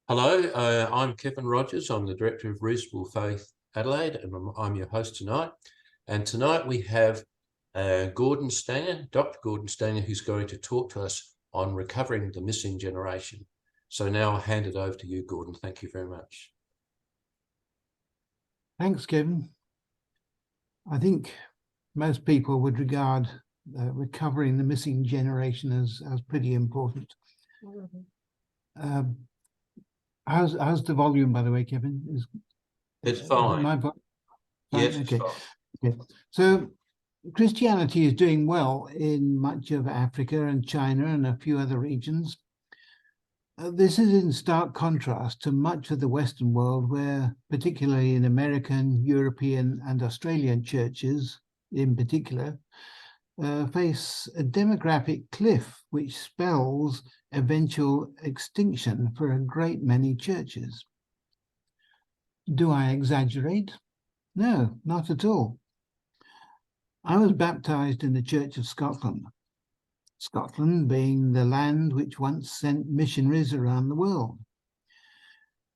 Hello, I'm Kevin Rogers. I'm the Director of Reasonable Faith Adelaide, and I'm your host tonight. And tonight we have Gordon Stanger, Dr. Gordon Stanger, who's going to talk to us on recovering the missing generation. So now I'll hand it over to you, Gordon. Thank you very much. Thanks, Kevin. I think most people would regard recovering the missing generation as pretty important. How's the volume, by the way, Kevin? It's fine. Yes, okay. it's fine. Okay. So Christianity is doing well in much of Africa and China and a few other regions. This is in stark contrast to much of the Western world, where particularly in American, European and Australian churches in particular, face a demographic cliff which spells eventual extinction for a great many churches. Do I exaggerate? No, not at all. I was baptized in the Church of Scotland, Scotland being the land which once sent missionaries around the world.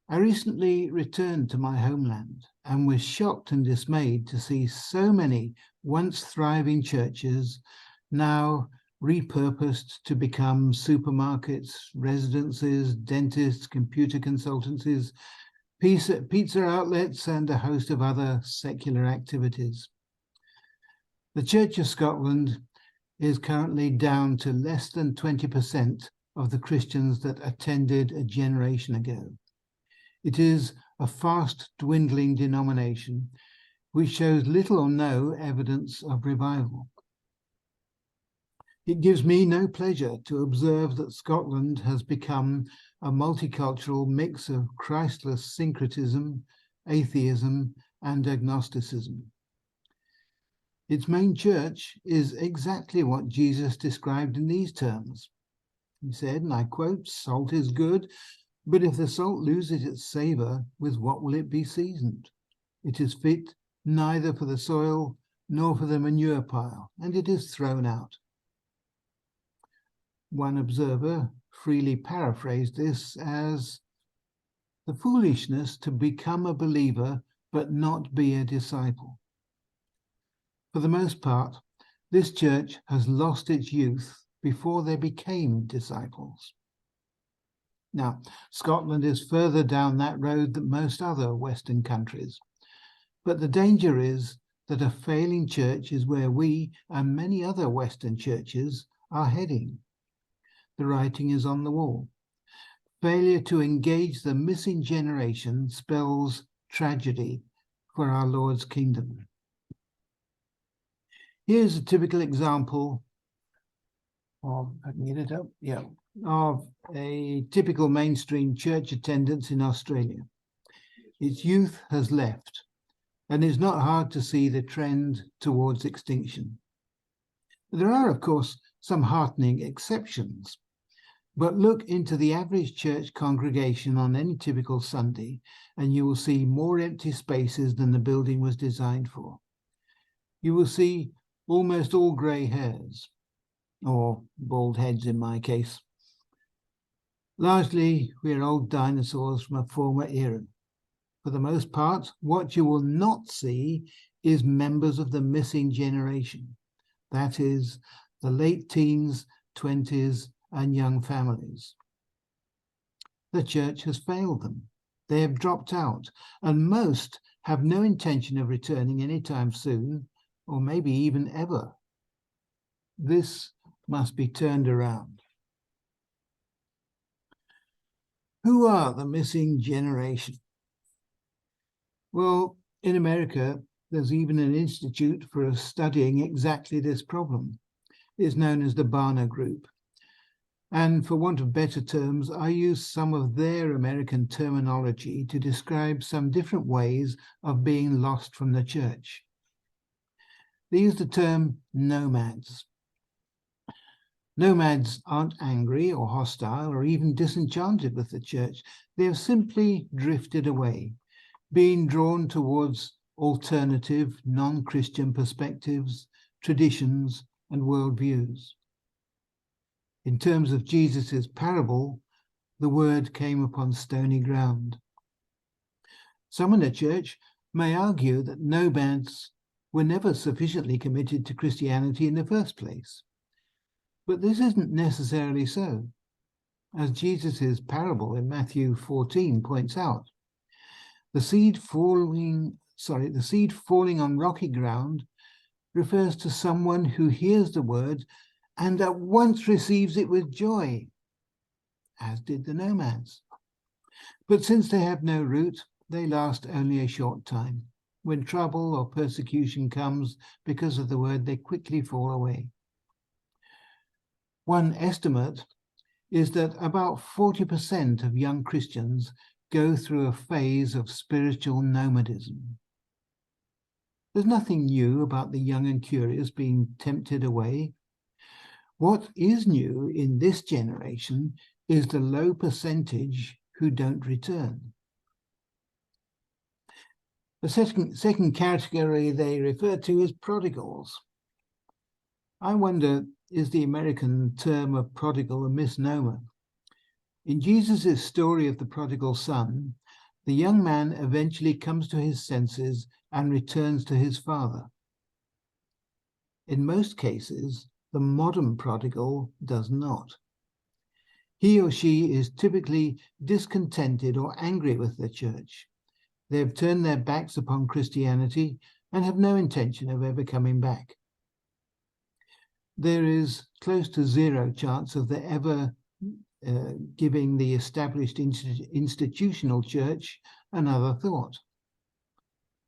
I recently returned to my homeland and was shocked and dismayed to see so many once thriving churches now repurposed to become supermarkets, residences, dentists, computer consultancies, pizza outlets, and a host of other secular activities. The Church of Scotland is currently down to less than 20% of the Christians that attended a generation ago. It is a fast dwindling denomination which shows little or no evidence of revival. It gives me no pleasure to observe that Scotland has become a multicultural mix of Christless syncretism, atheism, and agnosticism. Its main church is exactly what Jesus described in these terms. He said, and I quote, "Salt is good, but if the salt loses its savour, with what will it be seasoned? It is fit neither for the soil nor for the manure pile, and it is thrown out." One observer freely paraphrased this as the foolishness to become a believer but not be a disciple. For the most part, this church has lost its youth before they became disciples. Now, Scotland is further down that road than most other Western countries, but the danger is that a failing church is where we and many other Western churches are heading. The writing is on the wall. Failure to engage the missing generation spells tragedy for our Lord's kingdom. Here's a typical example of, I can get it up, yeah, of a typical mainstream church attendance in Australia. Its youth has left, and it's not hard to see the trend towards extinction. There are, of course, some heartening exceptions, but look into the average church congregation on any typical Sunday, and you will see more empty spaces than the building was designed for. You will see almost all grey hairs, or bald heads in my case. Largely, we are old dinosaurs from a former era. For the most part, what you will not see is members of the missing generation. That is, the late teens, 20s, and young families. The church has failed them. They have dropped out, and most have no intention of returning anytime soon, or maybe even ever. This must be turned around. Who are the missing generation? Well, in America, there's even an institute for studying exactly this problem. It's known as the Barna Group. And for want of better terms, I use some of their American terminology to describe some different ways of being lost from the church. They use the term nomads. Nomads aren't angry or hostile or even disenchanted with the church. They have simply drifted away, being drawn towards alternative, non-Christian perspectives, traditions, and worldviews. In terms of Jesus's parable, the word came upon stony ground. Some in the church may argue that nomads were never sufficiently committed to Christianity in the first place. But this isn't necessarily so. As Jesus' parable in Matthew 14 points out, the seed falling on rocky ground refers to someone who hears the word and at once receives it with joy, as did the nomads. But since they have no root, they last only a short time. When trouble or persecution comes because of the word, they quickly fall away. One estimate is that about 40% of young Christians go through a phase of spiritual nomadism. There's nothing new about the young and curious being tempted away. What is new in this generation is the low percentage who don't return. The second category they refer to is prodigals. I wonder, is the American term of prodigal a misnomer? In Jesus' story of the prodigal son, the young man eventually comes to his senses and returns to his father. In most cases, the modern prodigal does not. He or she is typically discontented or angry with the church. They have turned their backs upon Christianity and have no intention of ever coming back. There is close to zero chance of their ever giving the established institutional church another thought.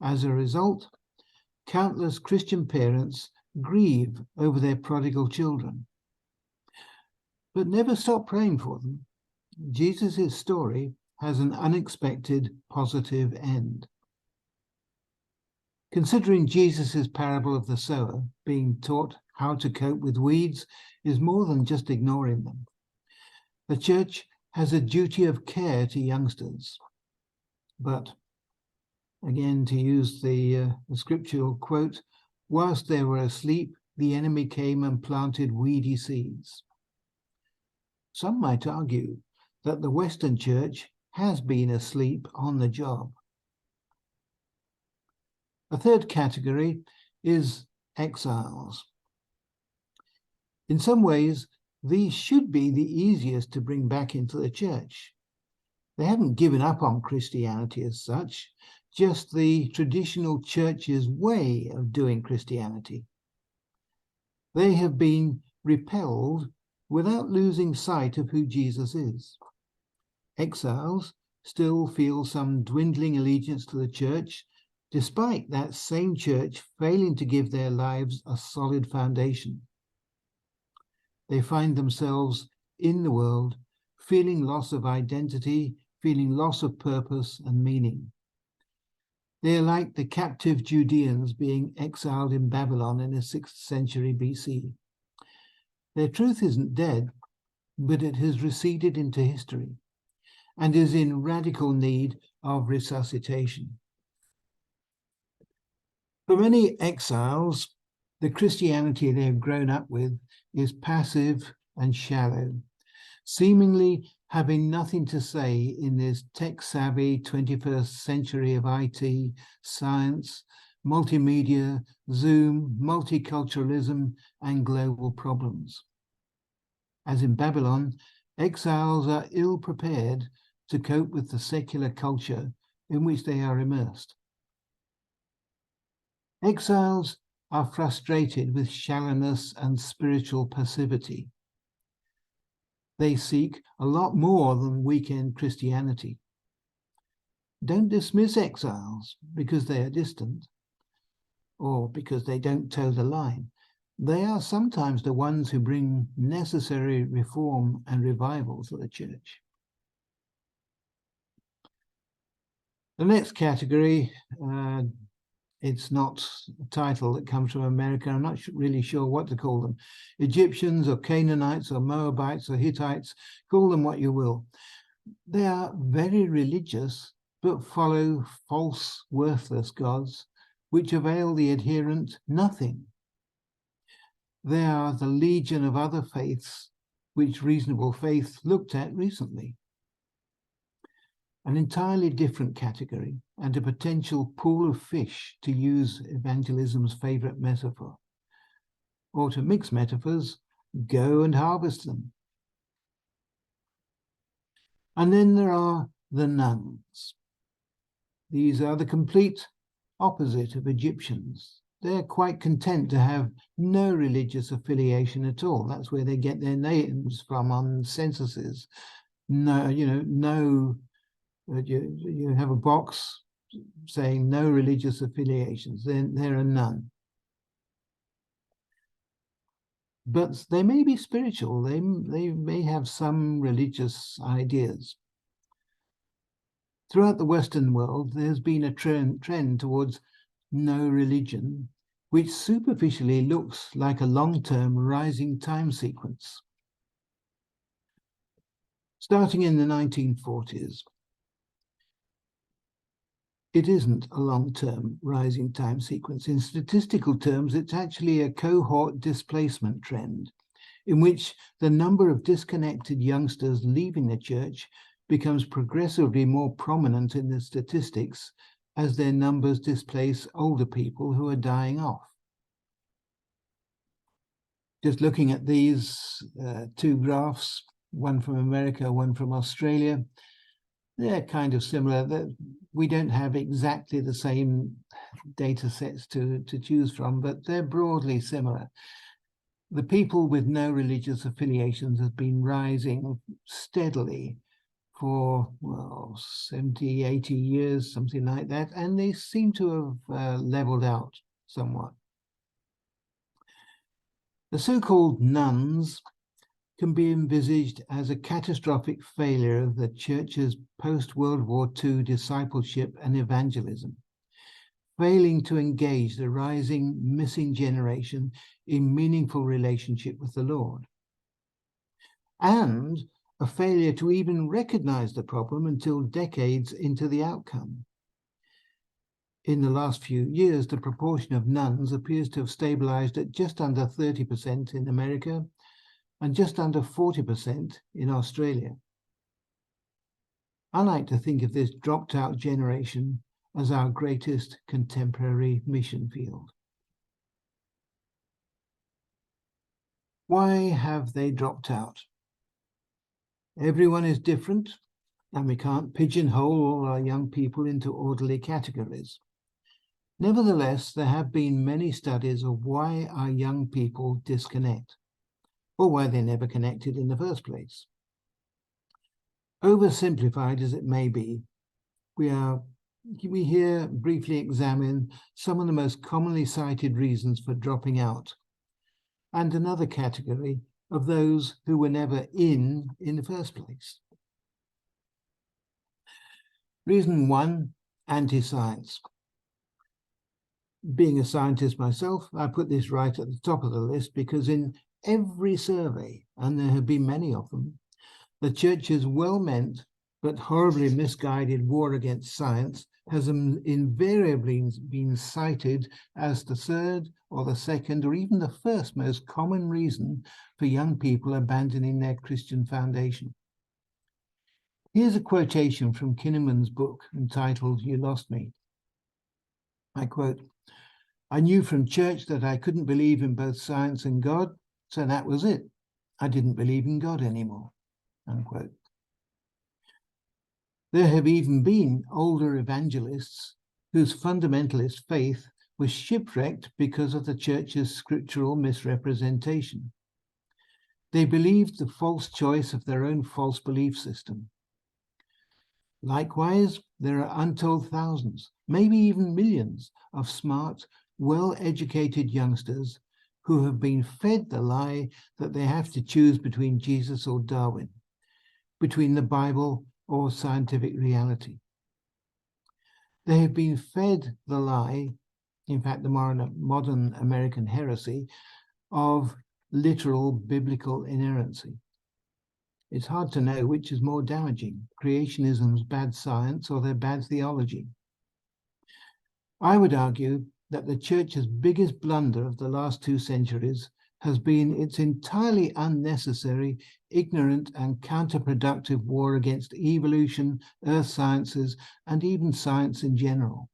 As a result, countless Christian parents grieve over their prodigal children. But never stop praying for them. Jesus' story has an unexpected positive end. Considering Jesus' parable of the sower, being taught how to cope with weeds is more than just ignoring them. The church has a duty of care to youngsters. But, again, to use the scriptural quote, whilst they were asleep, the enemy came and planted weedy seeds. Some might argue that the Western church has been asleep on the job. A third category is exiles. In some ways, these should be the easiest to bring back into the church. They haven't given up on Christianity as such, just the traditional church's way of doing Christianity. They have been repelled without losing sight of who Jesus is. Exiles still feel some dwindling allegiance to the church, despite that same church failing to give their lives a solid foundation. They find themselves in the world, feeling loss of identity, feeling loss of purpose and meaning. They are like the captive Judeans being exiled in Babylon in the 6th century BC. Their truth isn't dead, but it has receded into history and is in radical need of resuscitation. For many exiles, the Christianity they have grown up with is passive and shallow, seemingly having nothing to say in this tech-savvy 21st century of IT, science, multimedia, Zoom, multiculturalism, and global problems. As in Babylon, exiles are ill-prepared to cope with the secular culture in which they are immersed. Exiles are frustrated with shallowness and spiritual passivity. They seek a lot more than weekend Christianity. Don't dismiss exiles because they are distant or because they don't toe the line. They are sometimes the ones who bring necessary reform and revival to the church. The next category, it's not a title that comes from America. I'm not really sure what to call them. Egyptians or Canaanites or Moabites or Hittites, call them what you will. They are very religious, but follow false, worthless gods, which avail the adherent nothing. They are the legion of other faiths, which reasonable faith looked at recently. an entirely different category and a potential pool of fish, to use evangelism's favourite metaphor. Or to mix metaphors, go and harvest them. And then there are the nuns. These are the complete opposite of Egyptians. They're quite content to have no religious affiliation at all. That's where they get their names from on censuses. No, you have a box saying no religious affiliations. Then there are none. But they may be spiritual. They may have some religious ideas. Throughout the Western world, there's been a trend towards no religion, which superficially looks like a long-term rising time sequence. Starting in the 1940s, it isn't a long-term rising time sequence. In statistical terms, it's actually a cohort displacement trend, in which the number of disconnected youngsters leaving the church becomes progressively more prominent in the statistics as their numbers displace older people who are dying off. Just looking at these two graphs, one from America, one from Australia, they're kind of similar. We don't have exactly the same data sets to choose from, but they're broadly similar. The people with no religious affiliations have been rising steadily for, 70, 80 years, something like that, and they seem to have leveled out somewhat. The so-called nuns can be envisaged as a catastrophic failure of the church's post-World War II discipleship and evangelism, failing to engage the rising missing generation in meaningful relationship with the Lord, and a failure to even recognize the problem until decades into the outcome. In the last few years, the proportion of nuns appears to have stabilized at just under 30% in America and just under 40% in Australia. I like to think of this dropped-out generation as our greatest contemporary mission field. Why have they dropped out? Everyone is different, and we can't pigeonhole all our young people into orderly categories. Nevertheless, there have been many studies of why our young people disconnect, or why they never connected in the first place. Oversimplified as it may be, we here briefly examine some of the most commonly cited reasons for dropping out, and another category of those who were never in the first place. Reason 1, anti-science. Being a scientist myself, I put this right at the top of the list because in every survey, and there have been many of them, the church's well-meant but horribly misguided war against science has invariably been cited as the third or the second or even the first most common reason for young people abandoning their Christian foundation. Here's a quotation from Kinnaman's book entitled "You Lost Me." I quote, "I knew from church that I couldn't believe in both science and God, so that was it. I didn't believe in God anymore." Unquote. There have even been older evangelists whose fundamentalist faith was shipwrecked because of the church's scriptural misrepresentation. They believed the false choice of their own false belief system. Likewise, there are untold thousands, maybe even millions, of smart, well-educated youngsters who have been fed the lie that they have to choose between Jesus or Darwin, between the Bible or scientific reality. They have been fed the lie, in fact, the modern American heresy, of literal biblical inerrancy. It's hard to know which is more damaging, creationism's bad science or their bad theology. I would argue that the church's biggest blunder of the last 2 centuries has been its entirely unnecessary ignorant and counterproductive war against evolution, earth sciences, and even science in general.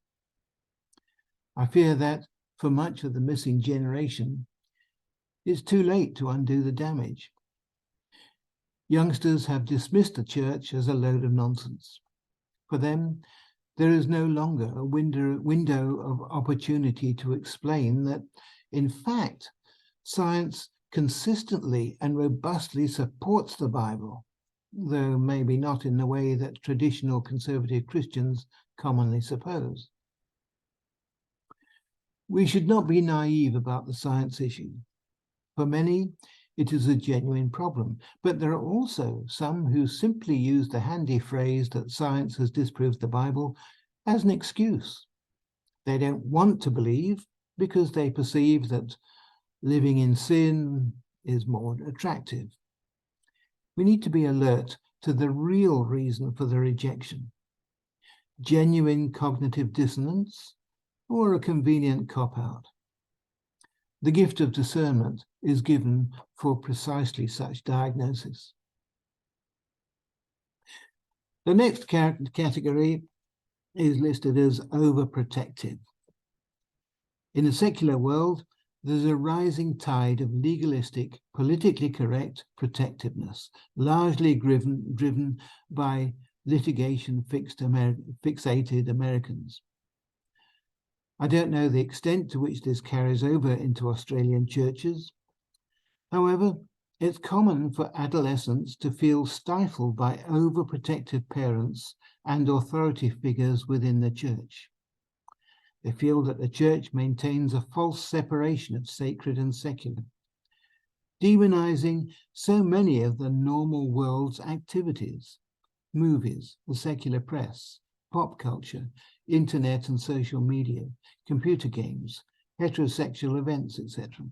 I fear that for much of the missing generation, it's too late to undo the damage. Youngsters have dismissed the church as a load of nonsense. For them, there is no longer a window of opportunity to explain that, in fact, science consistently and robustly supports the Bible, though maybe not in the way that traditional conservative Christians commonly suppose. We should not be naive about the science issue. For many, it is a genuine problem, but there are also some who simply use the handy phrase that science has disproved the Bible as an excuse. They don't want to believe because they perceive that living in sin is more attractive. We need to be alert to the real reason for the rejection: genuine cognitive dissonance or a convenient cop-out. The gift of discernment is given for precisely such diagnosis. The next category is listed as overprotective. In the secular world, there's a rising tide of legalistic, politically correct protectiveness, largely driven by litigation-fixated Americans. I don't know the extent to which this carries over into Australian churches. However, it's common for adolescents to feel stifled by overprotective parents and authority figures within the church. They feel that the church maintains a false separation of sacred and secular, demonizing so many of the normal world's activities: movies, the secular press, pop culture, internet and social media, computer games, heterosexual events, etc.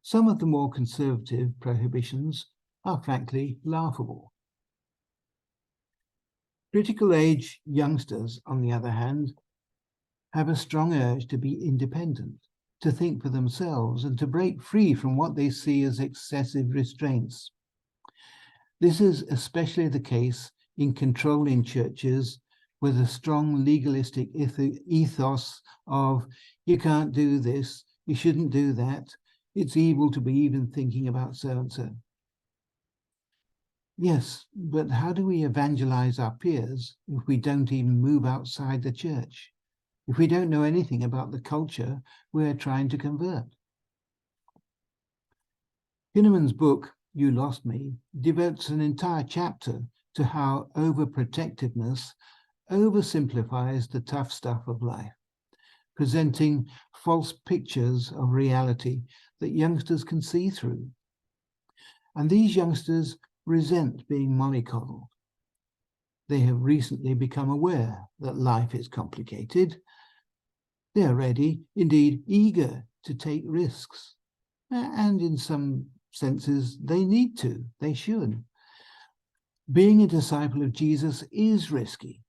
Some of the more conservative prohibitions are frankly laughable. Critical age youngsters, on the other hand, have a strong urge to be independent, to think for themselves, and to break free from what they see as excessive restraints. This is especially the case in controlling churches with a strong legalistic ethos of, you can't do this, you shouldn't do that, it's evil to be even thinking about so-and-so. Yes, but how do we evangelize our peers if we don't even move outside the church? If we don't know anything about the culture we're trying to convert? Hinneman's book, You Lost Me, devotes an entire chapter to how overprotectiveness oversimplifies the tough stuff of life, presenting false pictures of reality that youngsters can see through. And these youngsters resent being mollycoddled. They have recently become aware that life is complicated. They are ready, indeed eager, to take risks. And in some senses, they need to, they should. Being a disciple of Jesus is risky.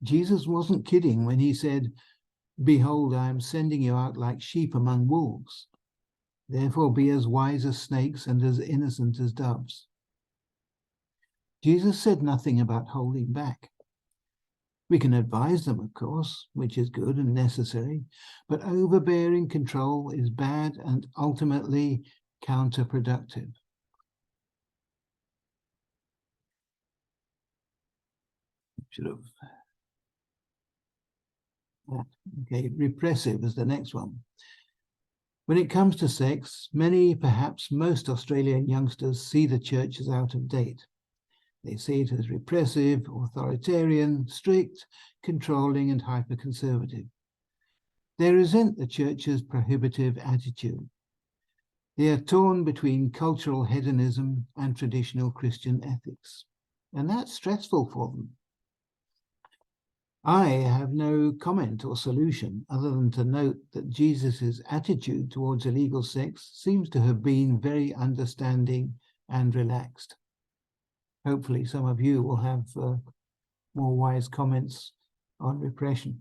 Jesus wasn't kidding when he said, "Behold, I am sending you out like sheep among wolves. Therefore be as wise as snakes and as innocent as doves." Jesus said nothing about holding back. We can advise them, of course, which is good and necessary, but overbearing control is bad and ultimately counterproductive. Okay, repressive is the next one. When it comes to sex, many, perhaps most Australian youngsters see the church as out of date. They see it as repressive, authoritarian, strict, controlling, and hyper-conservative. They resent the church's prohibitive attitude. They are torn between cultural hedonism and traditional Christian ethics, and that's stressful for them. I have no comment or solution other than to note that Jesus' attitude towards illegal sex seems to have been very understanding and relaxed. Hopefully some of you will have more wise comments on repression.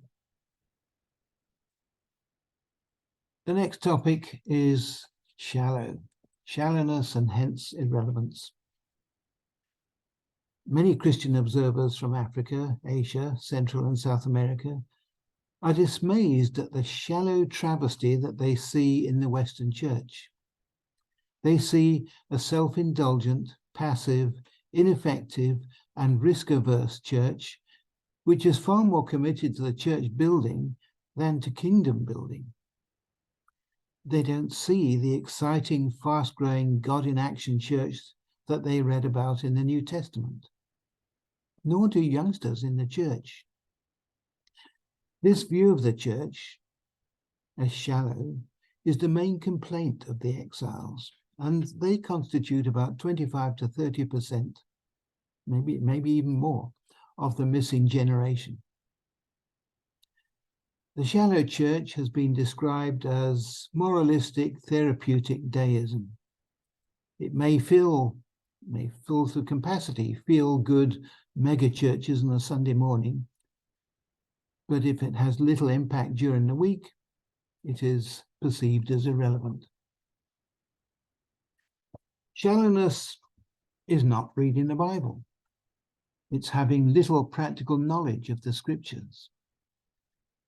The next topic is shallow. shallowness and hence irrelevance. Many Christian observers from Africa, Asia, Central and South America are dismayed at the shallow travesty that they see in the Western Church. They see a self-indulgent, passive, ineffective and risk-averse church, which is far more committed to the church building than to kingdom building. They don't see the exciting, fast-growing, God-in-action church that they read about in the New Testament. Nor do youngsters in the church. This view of the church as shallow is the main complaint of the exiles, and they constitute about 25 to 30%, maybe even more, of the missing generation. The shallow church has been described as moralistic, therapeutic deism. It may fill to capacity, feel good mega churches on a Sunday morning, but if it has little impact during the week, it is perceived as irrelevant. Shallowness is not reading the Bible. It's having little practical knowledge of the scriptures.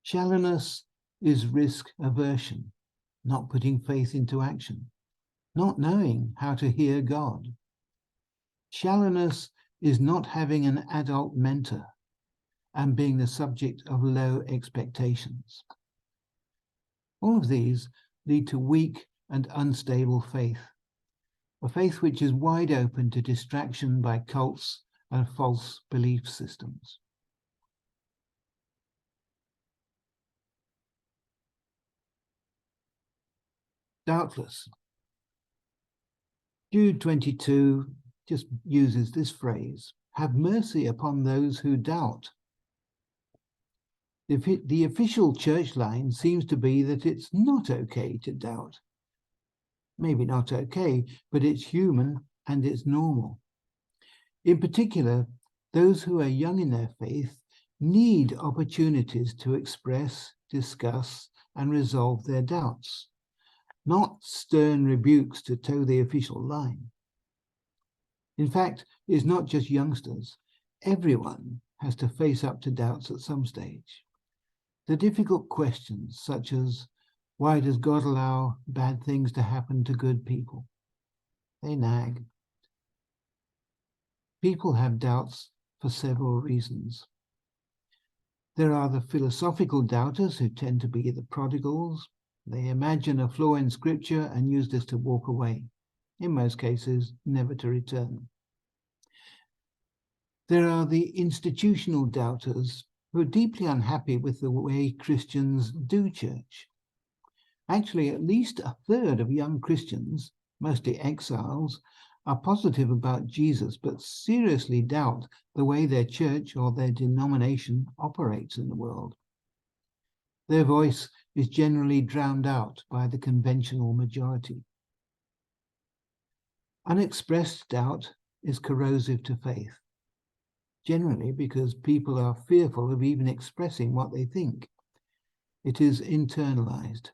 Shallowness is risk aversion, not putting faith into action, not knowing how to hear God. Shallowness is not having an adult mentor and being the subject of low expectations. All of these lead to weak and unstable faith, a faith which is wide open to distraction by cults and false belief systems. Doubtless. Jude 22 just uses this phrase, have mercy upon those who doubt. The official church line seems to be that it's not okay to doubt. Maybe not okay, but it's human and it's normal. In particular, those who are young in their faith need opportunities to express, discuss, and resolve their doubts, not stern rebukes to toe the official line. In fact, it's not just youngsters. Everyone has to face up to doubts at some stage. The difficult questions such as, why does God allow bad things to happen to good people? They nag. People have doubts for several reasons. There are the philosophical doubters who tend to be the prodigals. They imagine a flaw in scripture and use this to walk away, in most cases, never to return. There are the institutional doubters who are deeply unhappy with the way Christians do church. Actually, at least a third of young Christians, mostly exiles, are positive about Jesus, but seriously doubt the way their church or their denomination operates in the world. Their voice is generally drowned out by the conventional majority. Unexpressed doubt is corrosive to faith, generally because people are fearful of even expressing what they think. It is internalized,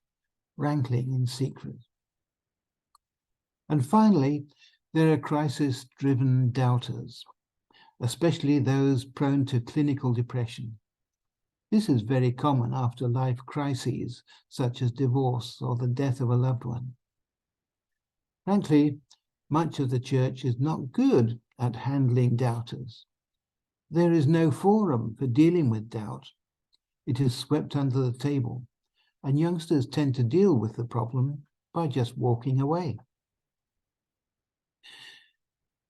rankling in secret. And finally, there are crisis-driven doubters, especially those prone to clinical depression. This is very common after life crises, such as divorce or the death of a loved one. Frankly, much of the church is not good at handling doubters. There is no forum for dealing with doubt. It is swept under the table, and youngsters tend to deal with the problem by just walking away.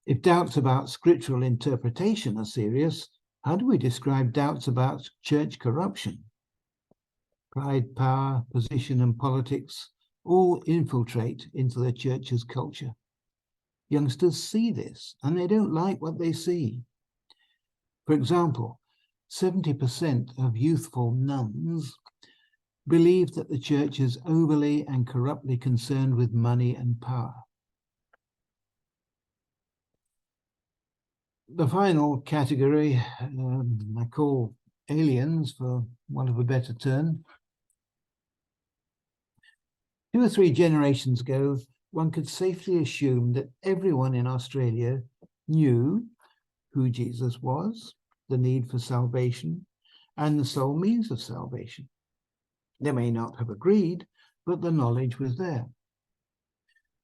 If doubts about scriptural interpretation are serious, how do we describe doubts about church corruption? Pride, power, position, and politics all infiltrate into the church's culture. Youngsters see this, and they don't like what they see. For example, 70% of youthful nuns believe that the church is overly and corruptly concerned with money and power. The final category I call aliens, for want of a better term. 2 or 3 generations ago, one could safely assume that everyone in Australia knew who Jesus was, the need for salvation, and the sole means of salvation. They may not have agreed, but the knowledge was there.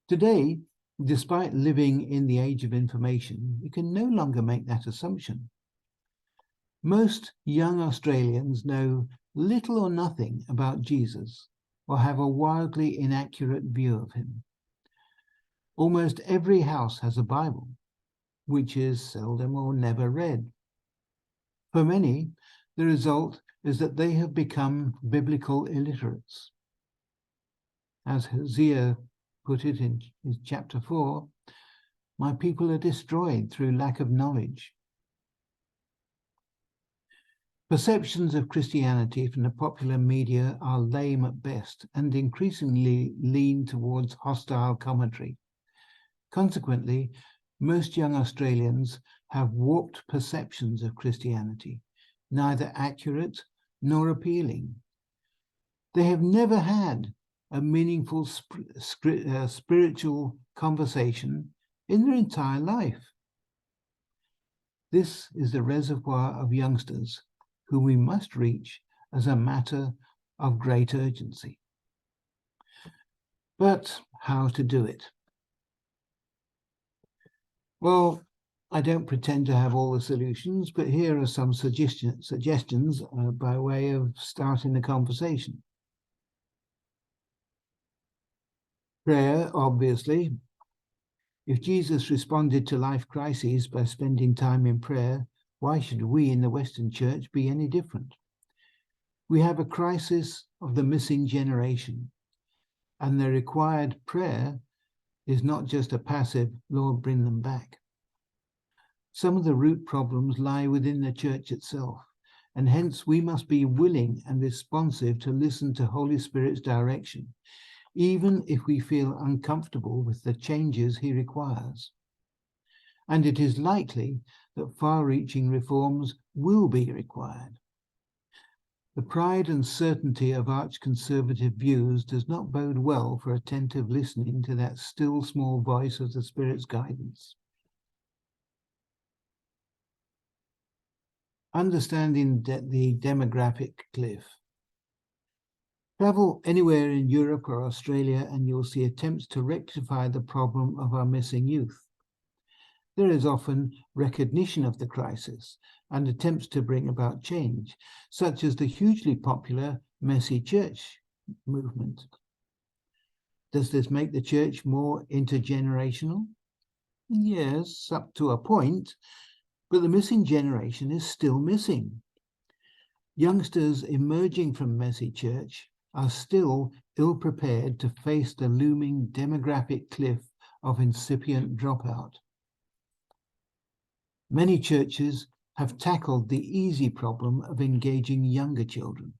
Today, despite living in the age of information, we can no longer make that assumption. Most young Australians know little or nothing about Jesus, or have a wildly inaccurate view of him. Almost every house has a Bible, which is seldom or never read. For many, the result is that they have become biblical illiterates. As Hosea put it in his chapter 4, my people are destroyed through lack of knowledge. Perceptions of Christianity from the popular media are lame at best and increasingly lean towards hostile commentary. Consequently, most young Australians have warped perceptions of Christianity, neither accurate nor appealing. They have never had a meaningful spiritual conversation in their entire life. This is the reservoir of youngsters who we must reach as a matter of great urgency. But how to do it? Well, I don't pretend to have all the solutions, but here are some suggestions by way of starting the conversation. Prayer, obviously. If Jesus responded to life crises by spending time in prayer, why should we in the Western Church be any different? We have a crisis of the missing generation, and the required prayer is not just a passive, Lord, bring them back. Some of the root problems lie within the church itself, and hence we must be willing and responsive to listen to Holy Spirit's direction, even if we feel uncomfortable with the changes he requires. And it is likely that far-reaching reforms will be required. The pride and certainty of arch-conservative views does not bode well for attentive listening to that still small voice of the Spirit's guidance. Understanding the demographic cliff. Travel anywhere in Europe or Australia and you'll see attempts to rectify the problem of our missing youth. There is often recognition of the crisis and attempts to bring about change, such as the hugely popular Messy Church movement. Does this make the church more intergenerational? Yes, up to a point, but the missing generation is still missing. Youngsters emerging from Messy Church are still ill-prepared to face the looming demographic cliff of incipient dropout. Many churches have tackled the easy problem of engaging younger children,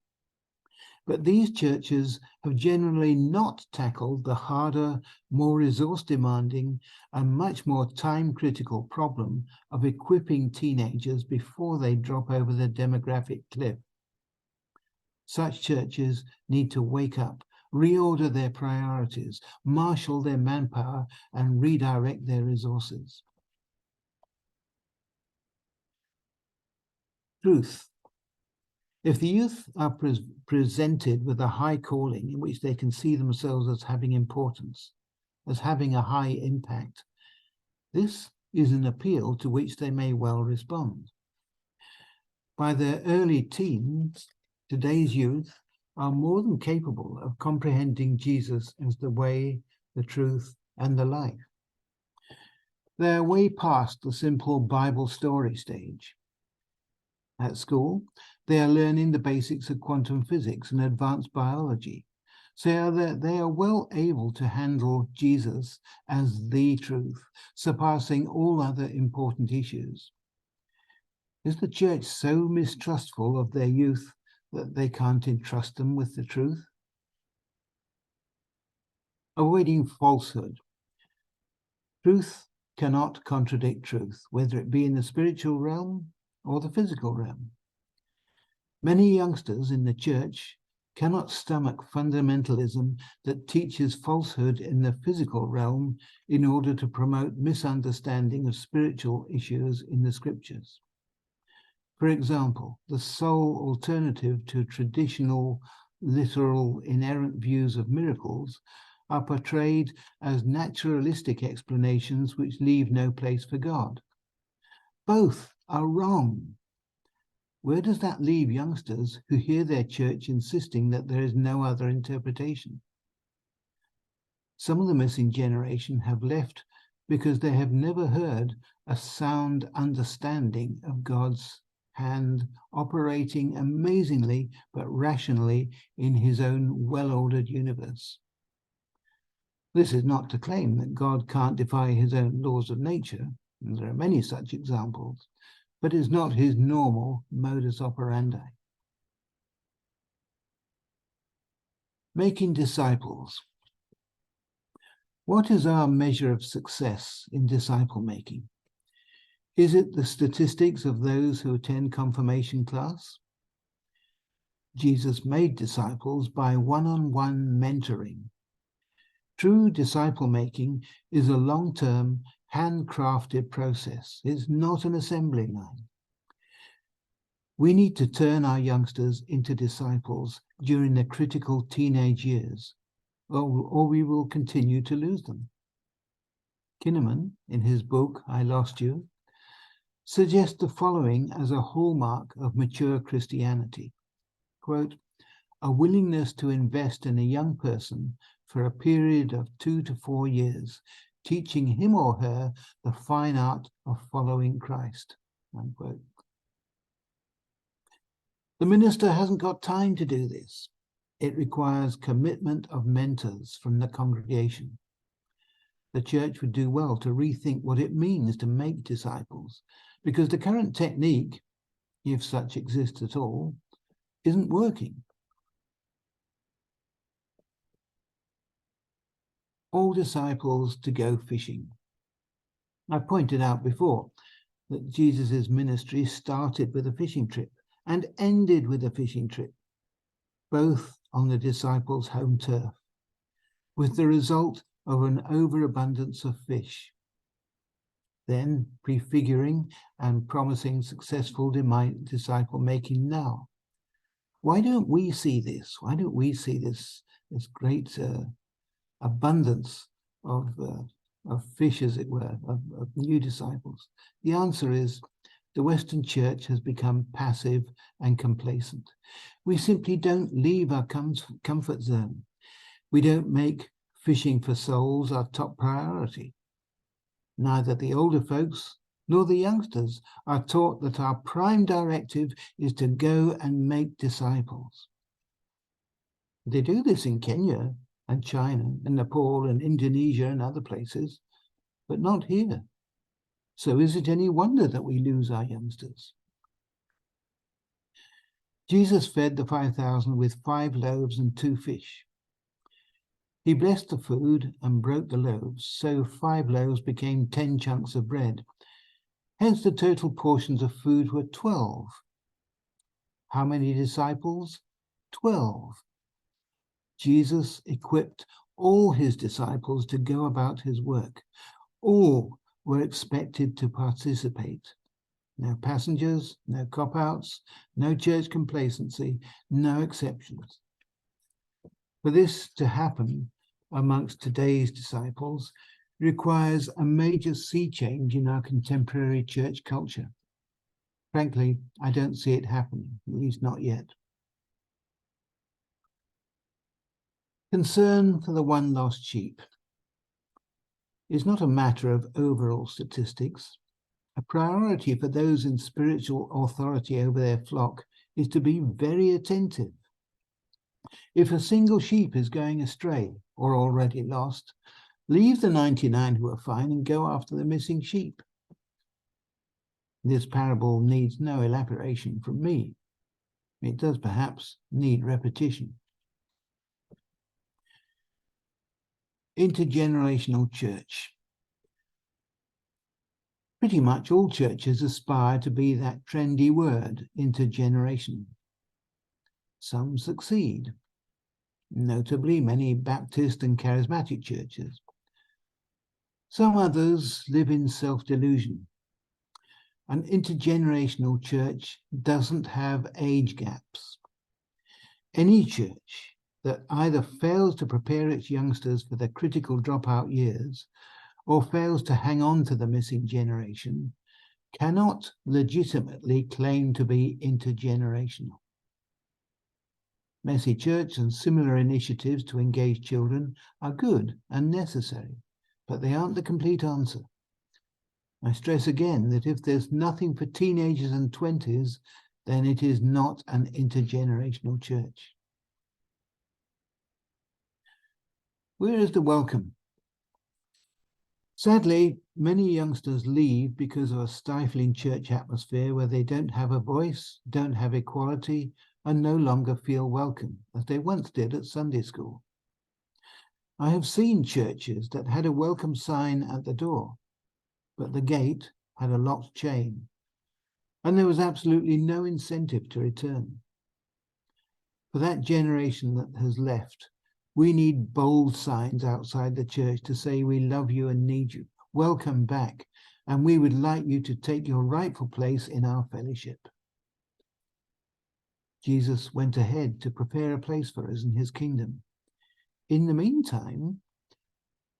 but these churches have generally not tackled the harder, more resource-demanding and much more time-critical problem of equipping teenagers before they drop over the demographic cliff. Such churches need to wake up, reorder their priorities, marshal their manpower, and redirect their resources. Truth. If the youth are presented with a high calling in which they can see themselves as having importance, as having a high impact, this is an appeal to which they may well respond. By their early teens, today's youth are more than capable of comprehending Jesus as the way, the truth, and the life. They are way past the simple Bible story stage. At school, they are learning the basics of quantum physics and advanced biology, so that they are well able to handle Jesus as the truth, surpassing all other important issues. Is the church so mistrustful of their youth that they can't entrust them with the truth? Avoiding falsehood. Truth cannot contradict truth, whether it be in the spiritual realm or the physical realm. Many youngsters in the church cannot stomach fundamentalism that teaches falsehood in the physical realm in order to promote misunderstanding of spiritual issues in the scriptures. For example, the sole alternative to traditional, literal, inerrant views of miracles are portrayed as naturalistic explanations which leave no place for God. Both are wrong. Where does that leave youngsters who hear their church insisting that there is no other interpretation? Some of the missing generation have left because they have never heard a sound understanding of God's hand operating amazingly but rationally in his own well-ordered universe. This is not to claim that God can't defy his own laws of nature, and there are many such examples, but is not his normal modus operandi. Making disciples. What is our measure of success in disciple making? Is it the statistics of those who attend confirmation class? Jesus made disciples by one-on-one mentoring. True disciple making is a long-term, handcrafted process. It's not an assembly line. We need to turn our youngsters into disciples during the critical teenage years, or we will continue to lose them. Kinnaman, in his book, I Lost You, suggests the following as a hallmark of mature Christianity. Quote, a willingness to invest in a young person for a period of 2 to 4 years, teaching him or her the fine art of following Christ. Unquote. The minister hasn't got time to do this. It requires commitment of mentors from the congregation. The church would do well to rethink what it means to make disciples, because the current technique, if such exists at all, isn't working. All disciples to go fishing. I pointed out before that Jesus' ministry started with a fishing trip and ended with a fishing trip, both on the disciples' home turf, with the result of an overabundance of fish, then prefiguring and promising successful disciple making now. Why don't we see this? Why don't we see this great abundance of fish, as it were, of new disciples? The answer is the Western church has become passive and complacent. We simply don't leave our comfort zone. We don't make fishing for souls our top priority. Neither the older folks nor the youngsters are taught that our prime directive is to go and make disciples. They do this in Kenya and China and Nepal and Indonesia and other places, but not here. So is it any wonder that we lose our youngsters? Jesus fed the 5,000 with 5 loaves and 2 fish. He blessed the food and broke the loaves, so 5 loaves became 10 chunks of bread. Hence the total portions of food were 12. How many disciples? 12. Jesus equipped all his disciples to go about his work. All were expected to participate. No passengers, no cop-outs, no church complacency, no exceptions. For this to happen amongst today's disciples requires a major sea change in our contemporary church culture. Frankly, I don't see it happening, at least not yet. Concern for the one lost sheep is not a matter of overall statistics. A priority for those in spiritual authority over their flock is to be very attentive. If a single sheep is going astray or already lost, leave the 99 who are fine and go after the missing sheep. This parable needs no elaboration from me. It does perhaps need repetition. Intergenerational church. Pretty much all churches aspire to be that trendy word, intergenerational. Some succeed, notably many Baptist and charismatic churches. Some others live in self-delusion. An intergenerational church doesn't have age gaps. Any church that either fails to prepare its youngsters for the critical dropout years or fails to hang on to the missing generation cannot legitimately claim to be intergenerational. Messy Church and similar initiatives to engage children are good and necessary, but they aren't the complete answer. I stress again that if there's nothing for teenagers and 20s, then it is not an intergenerational church. Where is the welcome? Sadly, many youngsters leave because of a stifling church atmosphere where they don't have a voice, don't have equality, and no longer feel welcome, as they once did at Sunday school. I have seen churches that had a welcome sign at the door, but the gate had a locked chain, and there was absolutely no incentive to return. For that generation that has left, we need bold signs outside the church to say we love you and need you. Welcome back, and we would like you to take your rightful place in our fellowship. Jesus went ahead to prepare a place for us in his kingdom. In the meantime,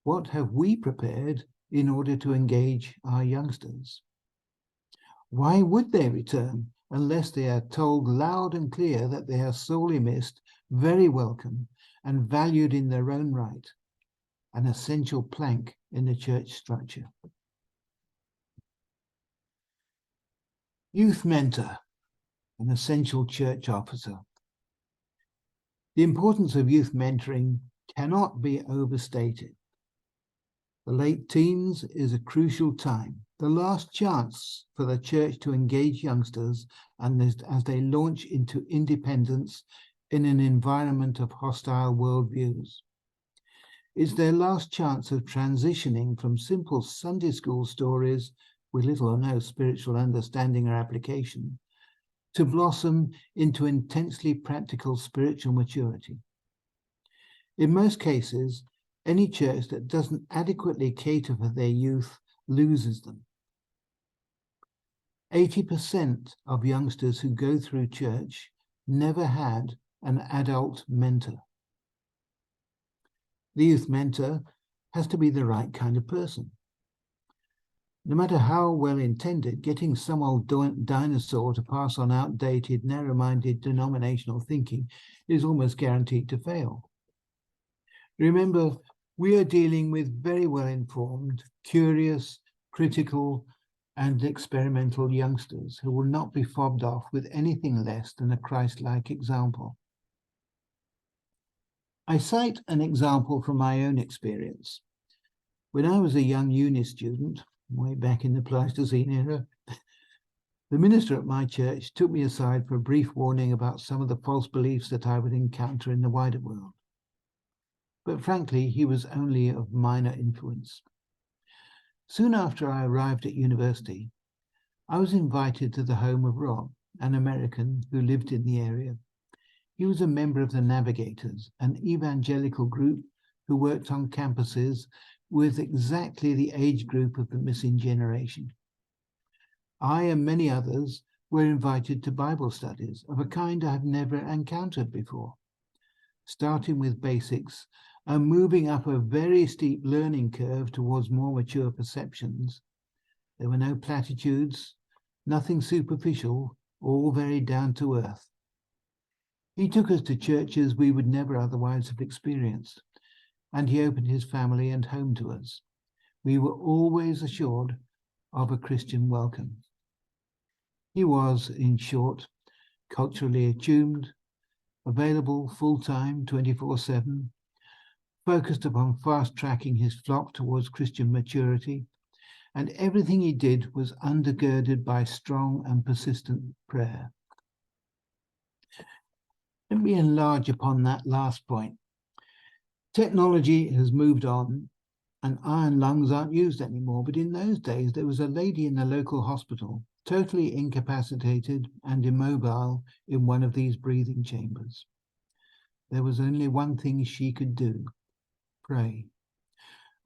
what have we prepared in order to engage our youngsters? Why would they return unless they are told loud and clear that they are sorely missed, very welcome, and valued in their own right, an essential plank in the church structure? Youth mentor, an essential church officer. The importance of youth mentoring cannot be overstated. The late teens is a crucial time, the last chance for the church to engage youngsters and as they launch into independence in an environment of hostile worldviews. It's their last chance of transitioning from simple Sunday school stories with little or no spiritual understanding or application to blossom into intensely practical spiritual maturity. In most cases, any church that doesn't adequately cater for their youth loses them. 80% of youngsters who go through church never had an adult mentor. The youth mentor has to be the right kind of person. No matter how well intended, getting some old dinosaur to pass on outdated, narrow-minded denominational thinking is almost guaranteed to fail. Remember, we are dealing with very well-informed, curious, critical, and experimental youngsters who will not be fobbed off with anything less than a Christ-like example. I cite an example from my own experience. When I was a young uni student, way back in the Pleistocene era, the minister at my church took me aside for a brief warning about some of the false beliefs that I would encounter in the wider world. But frankly, he was only of minor influence. Soon after I arrived at university, I was invited to the home of Rob, an American who lived in the area. He was a member of the Navigators, an evangelical group who worked on campuses with exactly the age group of the missing generation. I and many others were invited to Bible studies of a kind I had never encountered before, starting with basics and moving up a very steep learning curve towards more mature perceptions. There were no platitudes, nothing superficial, all very down to earth. He took us to churches we would never otherwise have experienced, and he opened his family and home to us. We were always assured of a Christian welcome. He was, in short, culturally attuned, available full-time, 24/7, focused upon fast-tracking his flock towards Christian maturity, and everything he did was undergirded by strong and persistent prayer. Let me enlarge upon that last point. Technology has moved on, and iron lungs aren't used anymore, but in those days there was a lady in the local hospital totally incapacitated and immobile in one of these breathing chambers. There was only one thing she could do: pray.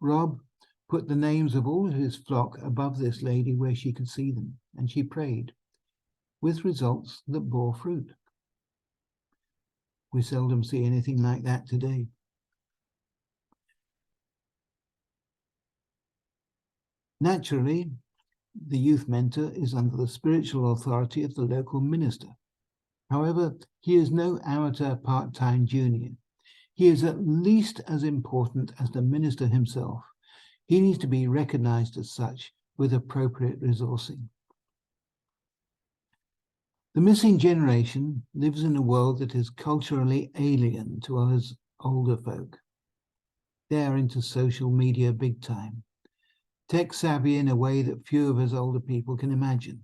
Rob put the names of all his flock above this lady where she could see them, and she prayed, with results that bore fruit. We seldom see anything like that today. Naturally, the youth mentor is under the spiritual authority of the local minister. However, he is no amateur part-time junior. He is at least as important as the minister himself. He needs to be recognized as such with appropriate resourcing. The missing generation lives in a world that is culturally alien to us older folk. They are into social media big time, tech savvy in a way that few of us older people can imagine.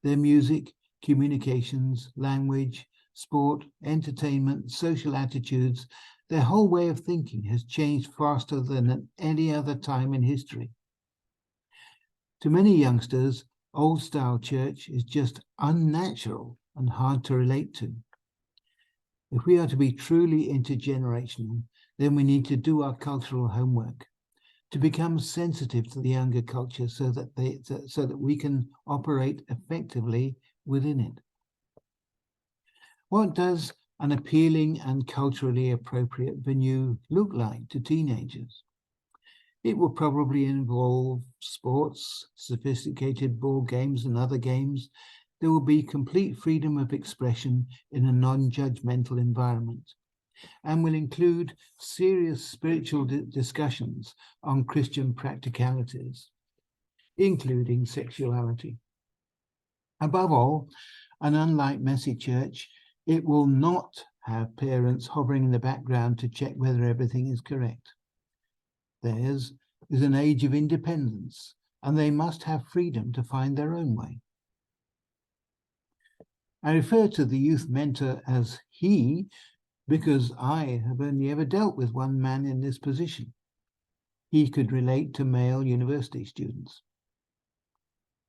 Their music, communications, language, sport, entertainment, social attitudes, their whole way of thinking has changed faster than at any other time in history. To many youngsters, old-style church is just unnatural and hard to relate to. If we are to be truly intergenerational, then we need to do our cultural homework, to become sensitive to the younger culture so that we can operate effectively within it. What does an appealing and culturally appropriate venue look like to teenagers? It will probably involve sports, sophisticated board games and other games. There will be complete freedom of expression in a non-judgmental environment, and will include serious spiritual discussions on Christian practicalities, including sexuality. Above all, and unlike messy church, it will not have parents hovering in the background to check whether everything is correct. Theirs is an age of independence, and they must have freedom to find their own way. I refer to the youth mentor as he because I have only ever dealt with one man in this position. He could relate to male university students.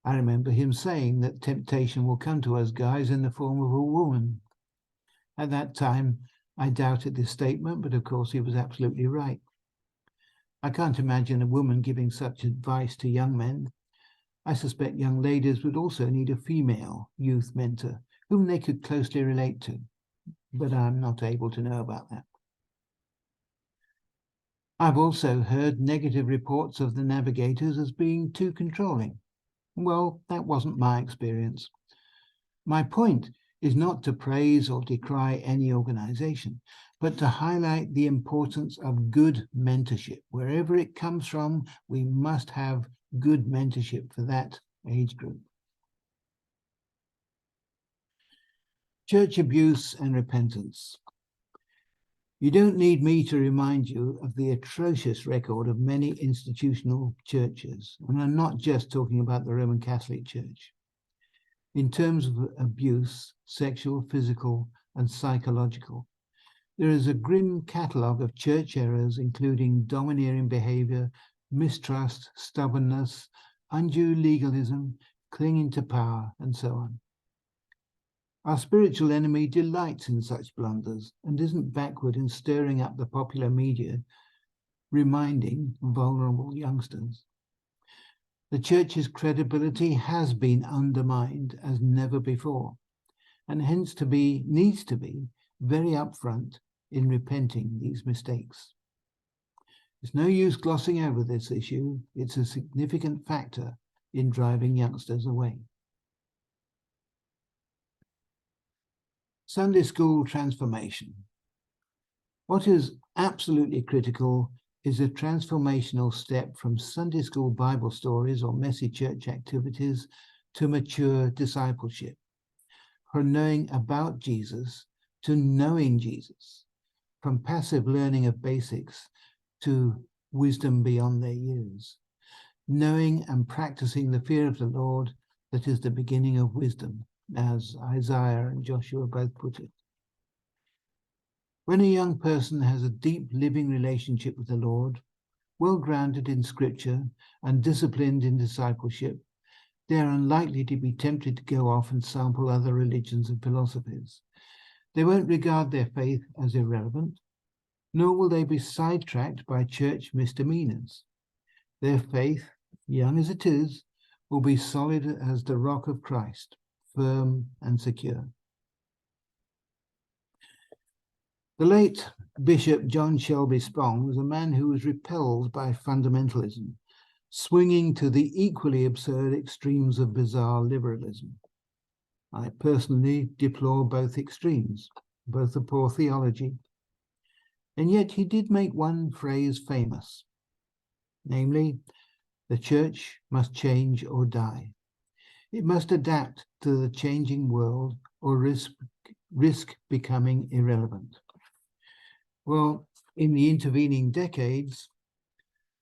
I remember him saying that temptation will come to us guys in the form of a woman. At that time, I doubted this statement, but of course he was absolutely right. I can't imagine a woman giving such advice to young men. I suspect young ladies would also need a female youth mentor whom they could closely relate to, but I'm not able to know about that. I've also heard negative reports of the navigators as being too controlling. Well, that wasn't my experience. My point is not to praise or decry any organization, but to highlight the importance of good mentorship. Wherever it comes from, we must have good mentorship for that age group. Church abuse and repentance. You don't need me to remind you of the atrocious record of many institutional churches, and I'm not just talking about the Roman Catholic Church. In terms of abuse, sexual, physical, and psychological, there is a grim catalogue of church errors, including domineering behavior, mistrust, stubbornness, undue legalism, clinging to power, and so on. Our spiritual enemy delights in such blunders and isn't backward in stirring up the popular media, reminding vulnerable youngsters. The church's credibility has been undermined as never before, and hence needs to be very upfront in repenting these mistakes. There's no use glossing over this issue. It's a significant factor in driving youngsters away. Sunday school transformation. What is absolutely critical is a transformational step from Sunday school Bible stories or messy church activities to mature discipleship, from knowing about Jesus to knowing Jesus, from passive learning of basics to wisdom beyond their years, knowing and practicing the fear of the Lord that is the beginning of wisdom, as Isaiah and Joshua both put it. When a young person has a deep living relationship with the Lord, well grounded in Scripture and disciplined in discipleship, they are unlikely to be tempted to go off and sample other religions and philosophies. They won't regard their faith as irrelevant, nor will they be sidetracked by church misdemeanors. Their faith, young as it is, will be solid as the rock of Christ, firm and secure. The late Bishop John Shelby Spong was a man who was repelled by fundamentalism, swinging to the equally absurd extremes of bizarre liberalism. I personally deplore both extremes, both a poor theology, and yet he did make one phrase famous, namely, the church must change or die. It must adapt to the changing world or risk becoming irrelevant. Well, in the intervening decades,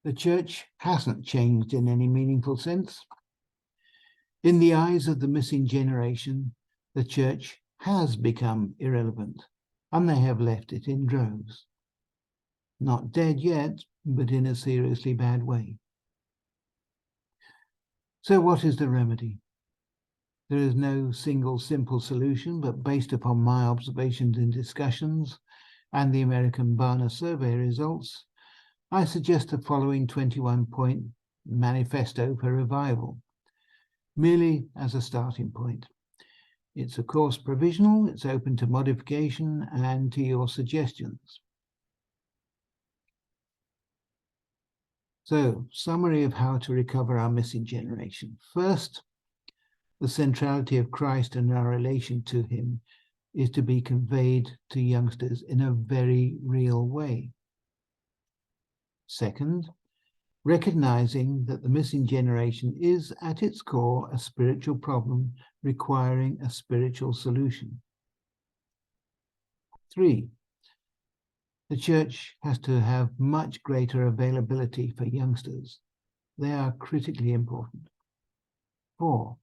the church hasn't changed in any meaningful sense. In the eyes of the missing generation, the church has become irrelevant, and they have left it in droves. Not dead yet, but in a seriously bad way. So what is the remedy? There is no single simple solution, but based upon my observations and discussions and the American Barna survey results, I suggest the following 21-point manifesto for revival, merely as a starting point. It's of course provisional, it's open to modification and to your suggestions. So, summary of how to recover our missing generation. First, the centrality of Christ and our relation to him is to be conveyed to youngsters in a very real way. Second, recognizing that the missing generation is at its core a spiritual problem requiring a spiritual solution. 3, the church has to have much greater availability for youngsters. They are critically important. 4,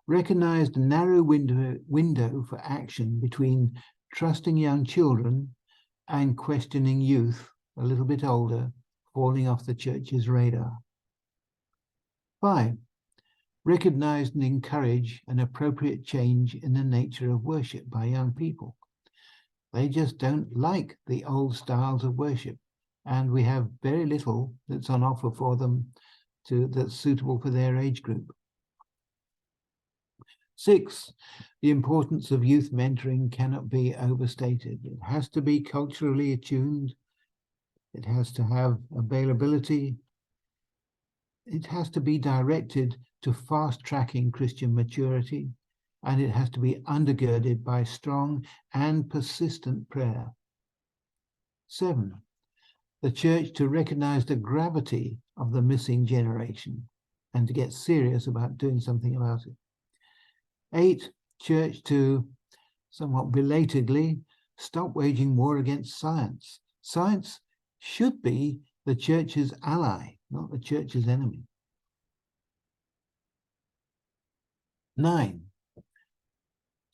recognize the narrow window for action between trusting young children and questioning youth, a little bit older, falling off the church's radar. 5, recognize and encourage an appropriate change in the nature of worship by young people. They just don't like the old styles of worship, and we have very little that's on offer for them that's suitable for their age group. 6, the importance of youth mentoring cannot be overstated. It has to be culturally attuned. It has to have availability. It has to be directed to fast-tracking Christian maturity, and it has to be undergirded by strong and persistent prayer. 7, the church to recognize the gravity of the missing generation and to get serious about doing something about it. 8, church to, somewhat belatedly, stop waging war against science. Science should be the church's ally, not the church's enemy. 9,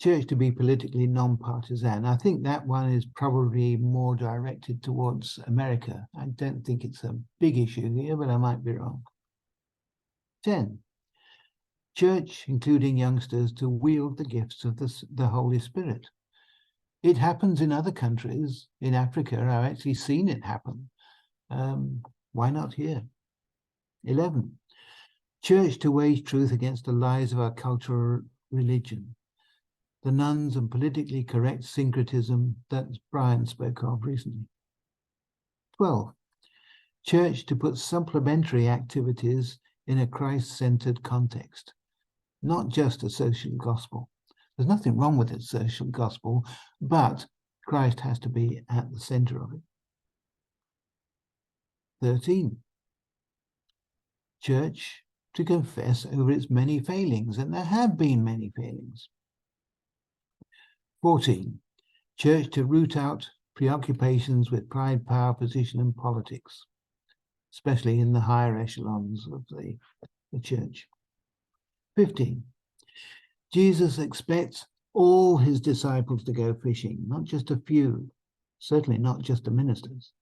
church to be politically non-partisan. I think that one is probably more directed towards America. I don't think it's a big issue here, but I might be wrong. 10, church, including youngsters, to wield the gifts of the Holy Spirit. It happens in other countries. In Africa, I've actually seen it happen. Why not here? 11, church to wage truth against the lies of our cultural religion, the nuns and politically correct syncretism that Brian spoke of recently. 12, church to put supplementary activities in a Christ-centered context, not just a social gospel. There's nothing wrong with a social gospel, but Christ has to be at the center of it. 13, church to confess over its many failings, and there have been many failings. 14, church to root out preoccupations with pride, power, position, and politics, especially in the higher echelons of the church. 15, Jesus expects all his disciples to go fishing, not just a few, certainly not just the ministers,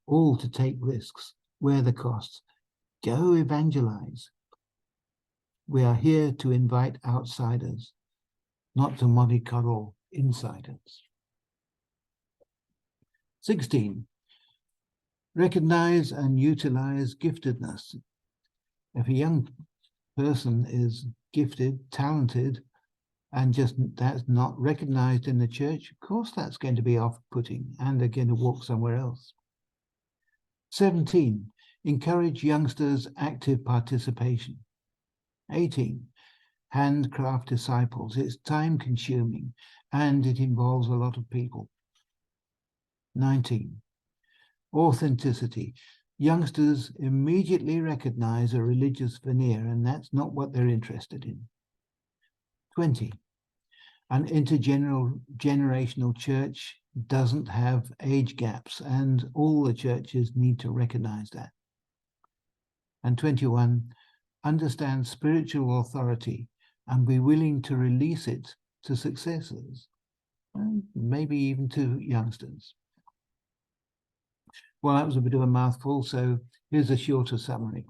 all to take risks, wear the costs, go evangelize. We are here to invite outsiders, not to mollycoddle insiders. 16. Recognize and utilize giftedness. If a young person is gifted, talented, and just that's not recognized in the church, of course that's going to be off-putting and they're going to walk somewhere else. 17. Encourage youngsters' active participation. 18. Handcraft disciples. It's time-consuming and it involves a lot of people. 19. Authenticity. Youngsters immediately recognize a religious veneer, and that's not what they're interested in. 20. An intergenerational church doesn't have age gaps, and all the churches need to recognize that. And 21. Understand spiritual authority and be willing to release it to successors, and maybe even to youngsters. Well, that was a bit of a mouthful, so here's a shorter summary.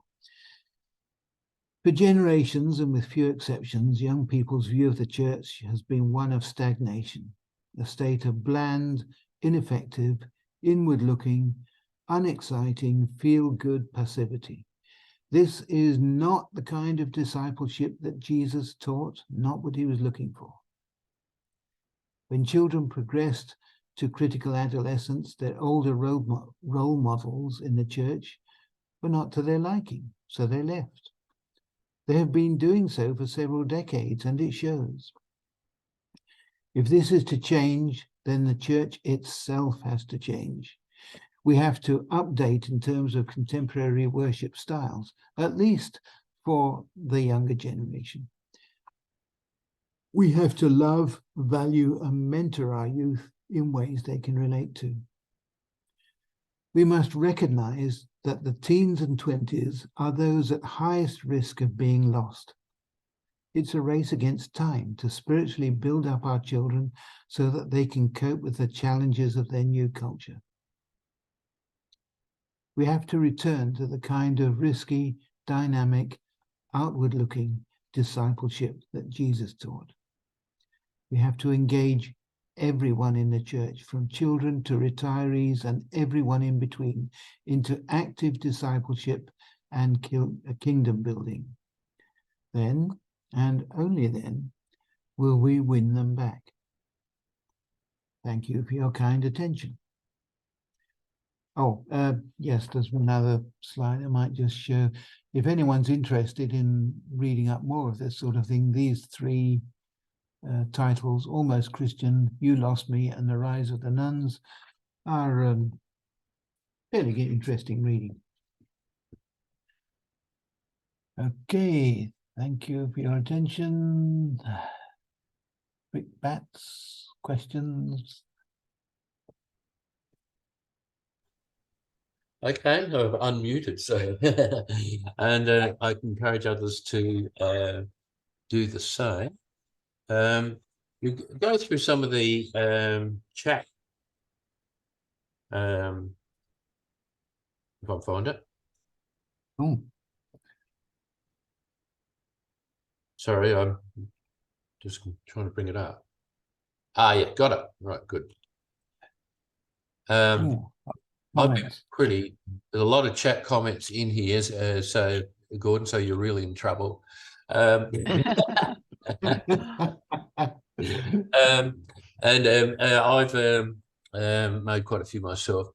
For generations, and with few exceptions, young people's view of the church has been one of stagnation, a state of bland, ineffective, inward-looking, unexciting, feel-good passivity. This is not the kind of discipleship that Jesus taught, not what he was looking for. When children progressed to critical adolescence, their older role models in the church were not to their liking, so they left. They have been doing so for several decades, and it shows. If this is to change, then the church itself has to change. We have to update in terms of contemporary worship styles, at least for the younger generation. We have to love, value, and mentor our youth in ways they can relate to. We must recognize that the teens and 20s are those at highest risk of being lost. It's a race against time to spiritually build up our children so that they can cope with the challenges of their new culture. We have to return to the kind of risky, dynamic, outward-looking discipleship that Jesus taught. We have to engage everyone in the church, from children to retirees and everyone in between, into active discipleship and kingdom building. Then, and only then, will we win them back. Thank you for your kind attention. Oh, yes, there's another slide I might just show. If anyone's interested in reading up more of this sort of thing, these three titles, Almost Christian, You Lost Me, and The Rise of the Nuns, are fairly interesting reading. Okay, thank you for your attention. Quick bats, questions? Okay, I've unmuted, so and I encourage others to do the same. You go through some of the chat. If I find it. Oh. Sorry, I'm just trying to bring it up. Ah, yeah, got it. Right, good. I've been there's a lot of chat comments in here, so Gordon, so you're really in trouble. I've made quite a few myself.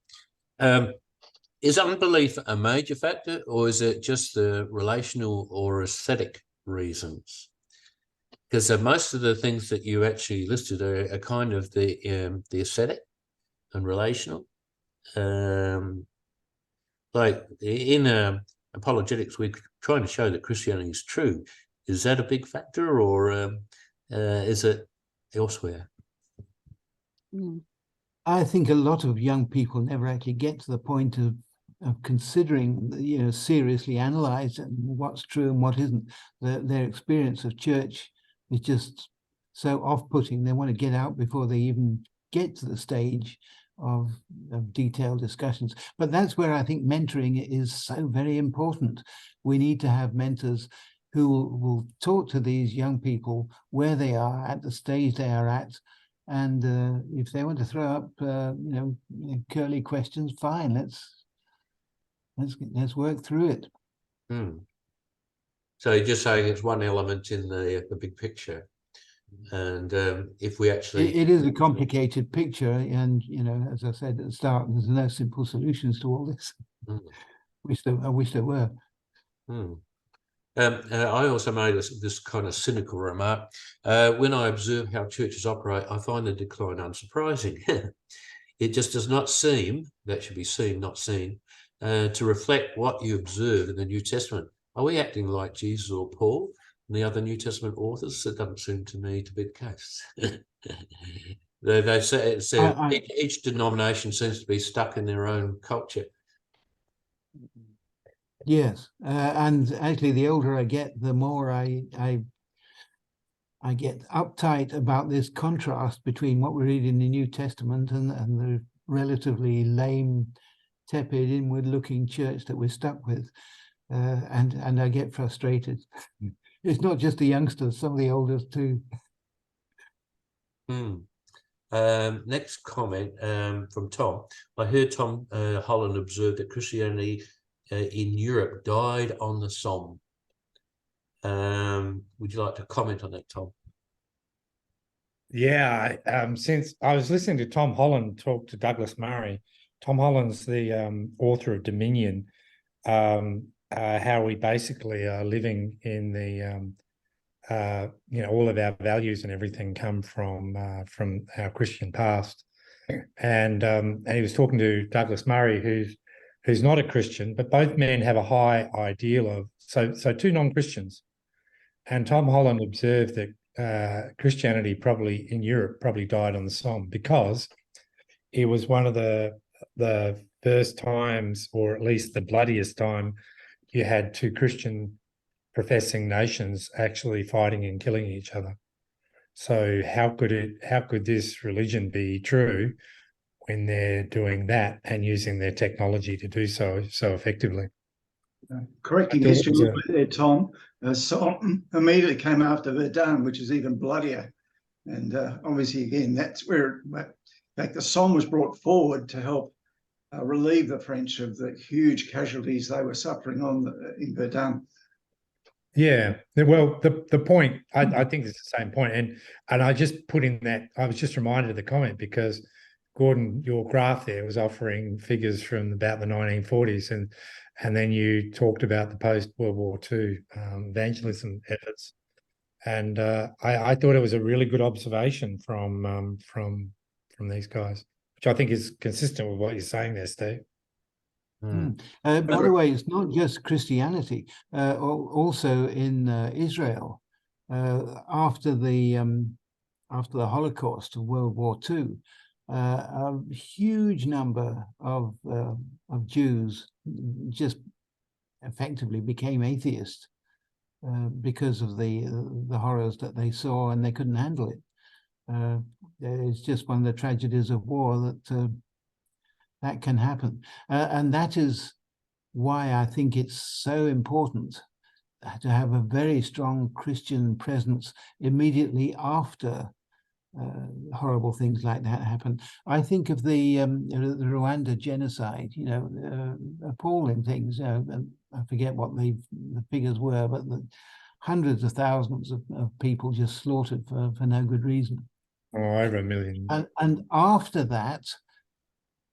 Is unbelief a major factor, or is it just the relational or aesthetic reasons? Because most of the things that you actually listed are kind of the aesthetic and relational. Like in apologetics, we're trying to show that Christianity is true. Is that a big factor, or is it elsewhere? I think a lot of young people never actually get to the point of considering, seriously analysing what's true and what isn't. Their experience of church is just so off-putting. They want to get out before they even get to the stage of detailed discussions. But that's where I think mentoring is so very important. We need to have mentors who will talk to these young people where they are at the stage they are at. And if they want to throw up, curly questions, fine. Let's work through it. So you're just saying it's one element in the big picture, and if we actually, it is a complicated picture, and as I said at the start, there's no simple solutions to all this. I wish there were. I also made this kind of cynical remark. When I observe how churches operate, I find the decline unsurprising. It just does not seem, that should be seen, not seen, to reflect what you observe in the New Testament. Are we acting like Jesus or Paul and the other New Testament authors? It doesn't seem to me to be the case. They say each denomination seems to be stuck in their own culture. Yes, and actually, the older I get, the more I get uptight about this contrast between what we read in the New Testament and the relatively lame, tepid, inward-looking church that we're stuck with, and I get frustrated. It's not just the youngsters; some of the elders too. Next comment from Tom. I heard Tom Holland observe that Christianity in Europe died on the Somme. Would you like to comment on that, Tom? Yeah, since I was listening to Tom Holland talk to Douglas Murray, Tom Holland's the author of Dominion, how we basically are living in the, all of our values and everything come from our Christian past. And he was talking to Douglas Murray, who's not a Christian, but both men have a high ideal of, so two non-Christians. And Tom Holland observed that Christianity probably in Europe probably died on the Somme because it was one of the first times, or at least the bloodiest time, you had two Christian professing nations actually fighting and killing each other. So how could this religion be true when they're doing that and using their technology to do so effectively? Correcting history a little bit there, Tom. Somme immediately came after Verdun, which is even bloodier. And obviously, again, that's where, in fact, the Somme was brought forward to help relieve the French of the huge casualties they were suffering in Verdun. Yeah, well, the point, I think it's the same point. And I just put in that, I was just reminded of the comment because Gordon, your graph there was offering figures from about the 1940s, and then you talked about the post-World War II evangelism efforts. And I thought it was a really good observation from these guys, which I think is consistent with what you're saying there, Steve. By the way, it's not just Christianity. Also in Israel, after the Holocaust of World War II, a huge number of Jews just effectively became atheists because of the horrors that they saw, and they couldn't handle it. It's just one of the tragedies of war that that can happen, and that is why I think it's so important to have a very strong Christian presence immediately after horrible things like that happen. I think of the Rwanda genocide, appalling things. I forget what the figures were, but hundreds of thousands of people just slaughtered for no good reason. Oh, over 1 million. And after that,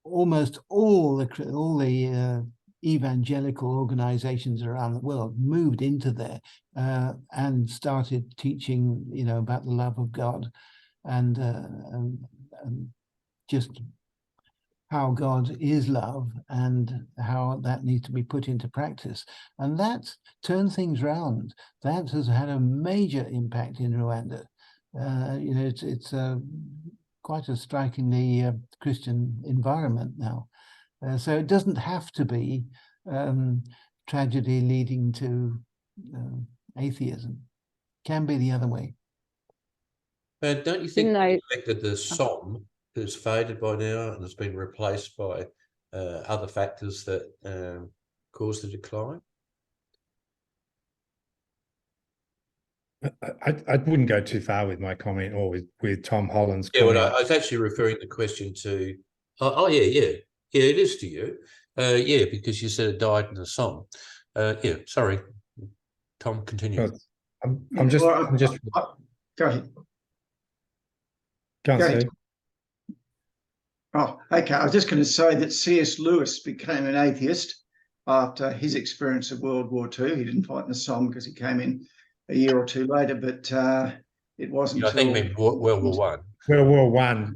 almost all the evangelical organizations around the world moved into there and started teaching, about the love of God and just how God is love and how that needs to be put into practice. And that's turned things around. That has had a major impact in Rwanda. It's quite a strikingly Christian environment now. So it doesn't have to be tragedy leading to atheism. It can be the other way. Don't you think the fact that the Somme has faded by now and has been replaced by other factors that cause the decline? I wouldn't go too far with my comment or with Tom Holland's Yeah, comment. well, I was actually referring the question to, yeah, it is to you. Yeah, because you said it died in the song. Yeah, sorry, Tom, continue. I'm just go ahead. Go on, Go ahead. Steve. Oh, okay. I was just going to say that C.S. Lewis became an atheist after his experience of World War II. He didn't fight in the Somme because he came in a year or two later, but it wasn't I think maybe World War One. World War One.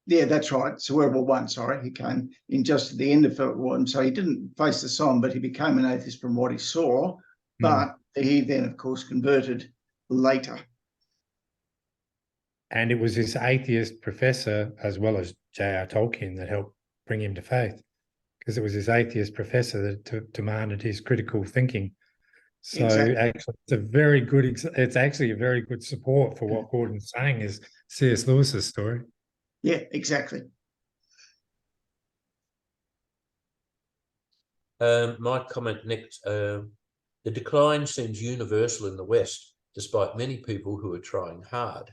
Yeah, that's right. So World War One, sorry. He came in just at the end of World War One. So he didn't face the Somme, but he became an atheist from what he saw. But he then, of course, converted later. And it was this atheist professor, as well as J.R. Tolkien, that helped bring him to faith, because it was this atheist professor that demanded his critical thinking. So Exactly. actually, it's actually a very good support for what Gordon's saying is C.S. Lewis's story. Yeah, exactly. My comment next, the decline seems universal in the West, despite many people who are trying hard.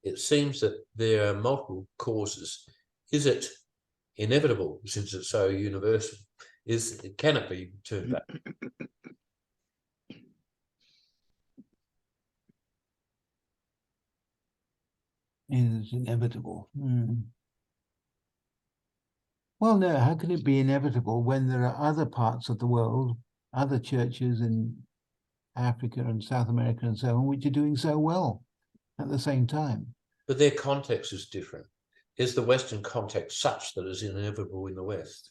It seems that there are multiple causes. Is it inevitable since it's so universal? Can it be turned back? Is inevitable. Well, no, how can it be inevitable when there are other parts of the world, other churches in Africa and South America and so on, which are doing so well at the same time? But their context is different. Is the Western context such that it's inevitable in the West?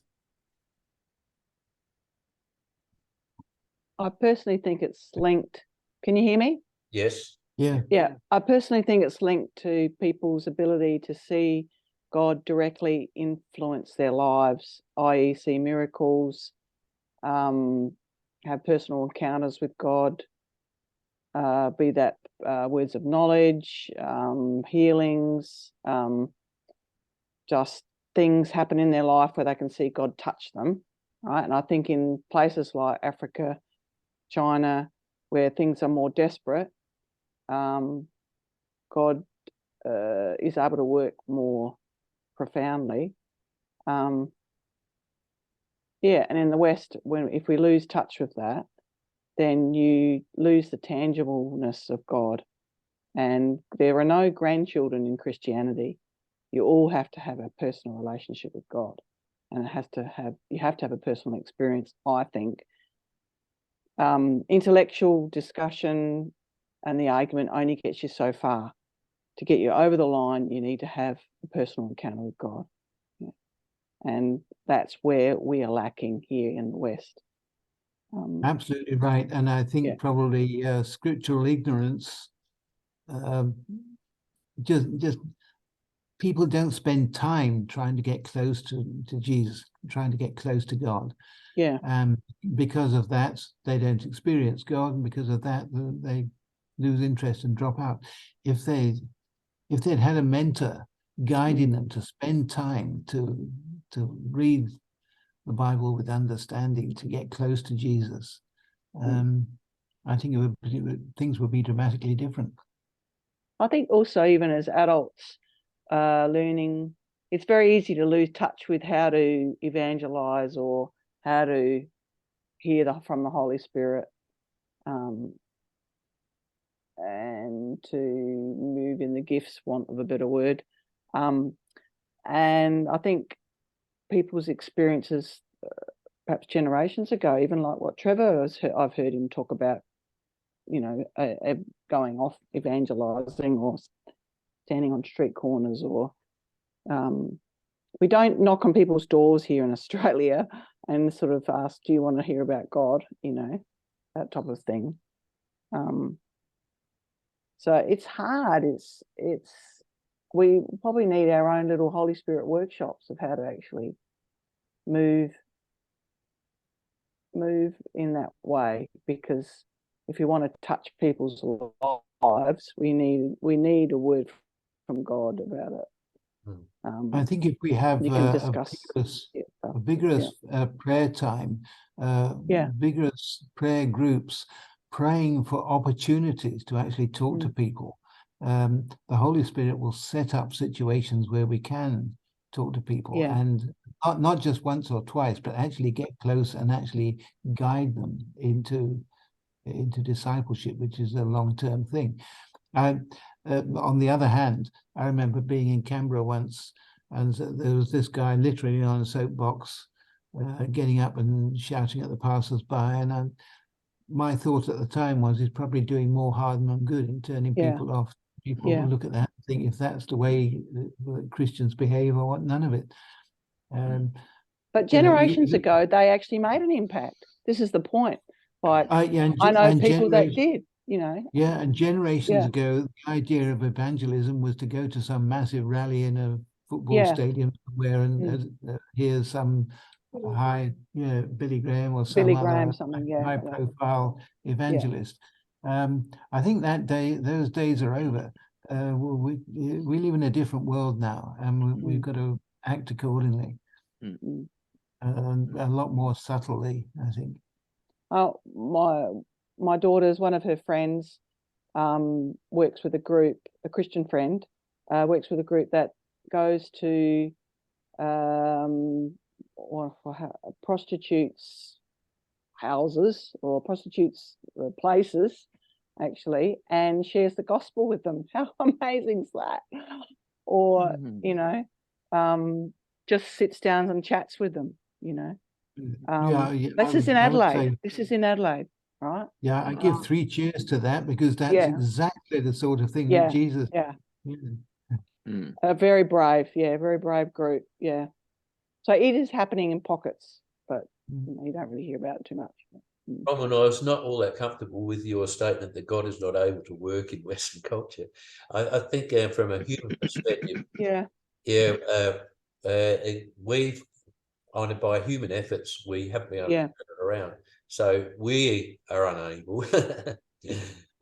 I personally think it's linked. Can you hear me? Yes. Yeah. Yeah, I personally think it's linked to people's ability to see God directly influence their lives, i.e. see miracles, have personal encounters with God, be that words of knowledge, healings, just things happen in their life where they can see God touch them, right? And I think in places like Africa, China, where things are more desperate, God is able to work more profoundly. Yeah, and in the West, if we lose touch with that, then you lose the tangibleness of God. And there are no grandchildren in Christianity. You all have to have a personal relationship with God, and you have to have a personal experience, I think. Intellectual discussion and the argument only gets you so far. To get you over the line, you need to have a personal encounter with God. Yeah. And that's where we are lacking here in the West. Absolutely right. And I think probably scriptural ignorance, just people don't spend time trying to get close to Jesus, trying to get close to God. Yeah. Because of that, they don't experience God, and because of that, they lose interest and drop out. If they'd had a mentor guiding them to spend time to read the Bible with understanding, to get close to Jesus, I think things would be dramatically different. I think also even as adults, learning, it's very easy to lose touch with how to evangelize or how to hear from the Holy Spirit, and to move in the gifts, want of a better word. And I think people's experiences, perhaps generations ago, even like what Trevor I've heard him talk about, going off evangelizing or standing on street corners, or we don't knock on people's doors here in Australia and sort of ask, do you want to hear about God? That type of thing. So it's hard. We probably need our own little Holy Spirit workshops of how to actually move in that way, because if you want to touch people's lives, we need a word from God about it. I think if we have a vigorous prayer time, vigorous prayer groups, praying for opportunities to actually talk to people. The Holy Spirit will set up situations where we can talk to people, and not just once or twice, but actually get close and actually guide them into discipleship, which is a long-term thing. On the other hand, I remember being in Canberra once, and there was this guy literally on a soapbox, getting up and shouting at the passers-by, and my thought at the time was he's probably doing more harm than good in turning people off. People will look at that and think, if that's the way Christians behave, I want none of it. But generations ago, they actually made an impact. This is the point. Like, I know people that did, you know. Yeah, and generations ago, the idea of evangelism was to go to some massive rally in a football stadium somewhere and hear some Billy Graham or some other high-profile evangelist. I think those days are over. We live in a different world now, and we've got to act accordingly, and a lot more subtly, I think. Oh, my daughter's, one of her friends, works with a group, a Christian friend, works with a group that goes to prostitutes' houses or prostitutes' places, actually, and shares the gospel with them. How amazing is that? Or you know, just sits down and chats with them. You know, this is in Adelaide. This is in Adelaide, right? Yeah, I give 3 cheers to that, because that's exactly the sort of thing that Jesus. A very brave, very brave group. Yeah. So it is happening in pockets, but you don't really hear about it too much. Tom and I was not all that comfortable with your statement that God is not able to work in Western culture. I think from a human perspective, we've, by human efforts, we haven't been able to turn it around. So we are unable.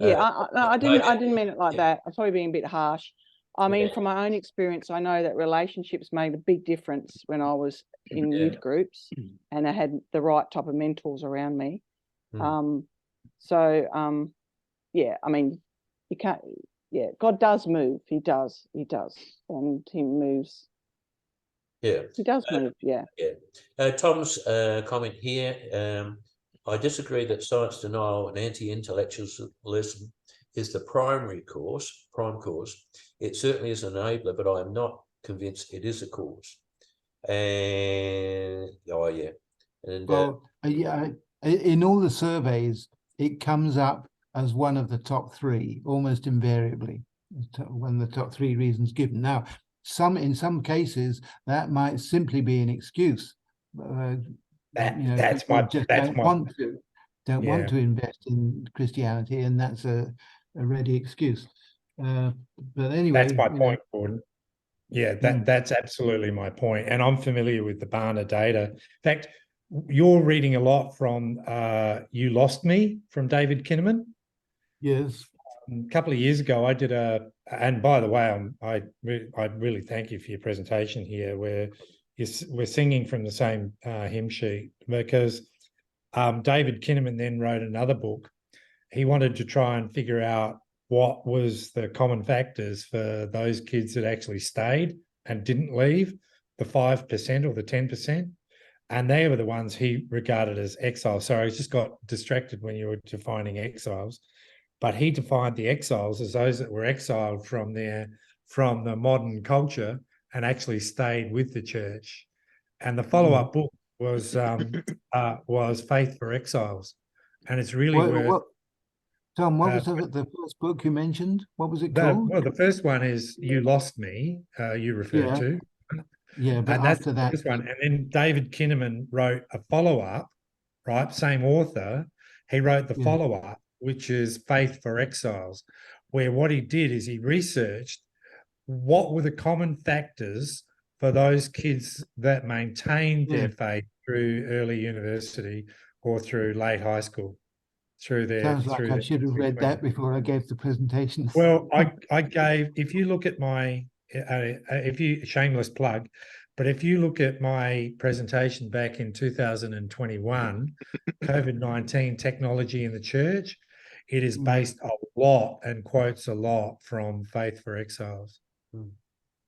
I didn't mean it like that. I'm probably being a bit harsh. I mean, from my own experience, I know that relationships made a big difference when I was in youth groups, and I had the right type of mentors around me. I mean, you can't. God does move. He does, and He moves. He does move. Tom's comment here. I disagree that science denial and anti-intellectualism is the prime cause. It certainly is an enabler, but I am not convinced it is a cause. And in all the surveys, it comes up as one of the top 3, almost invariably, one of the top 3 reasons given. Now, in some cases, that might simply be an excuse. Don't want to invest in Christianity, and that's a ready excuse. But anyway, that's my point, Gordon. Yeah, that's absolutely my point. And I'm familiar with the Barna data. In fact, you're reading a lot from You Lost Me from David Kinnaman. Yes. A couple of years ago, I did and by the way, I really thank you for your presentation here, where we're singing from the same hymn sheet, because David Kinnaman then wrote another book. He wanted to try and figure out what was the common factors for those kids that actually stayed and didn't leave, the 5% or the 10%. And they were the ones he regarded as exiles. Sorry, I just got distracted when you were defining exiles. But he defined the exiles as those that were exiled from the modern culture and actually stayed with the church. And the follow-up book was Faith for Exiles. And it's really Tom, what was the first book you mentioned? What was it called? Well, the first one is You Lost Me, you referred to. Yeah, but and after that's the first one. And then David Kinnaman wrote a follow-up, right? Same author. He wrote the follow-up, which is Faith for Exiles, where what he did is he researched what were the common factors for those kids that maintained their faith through early university or through late high school. Sounds like I should have read that before I gave the presentation. Well, I gave, if you look at my, shameless plug, but if you look at my presentation back in 2021, COVID-19 technology in the church, It is based a lot and quotes a lot from Faith for Exiles.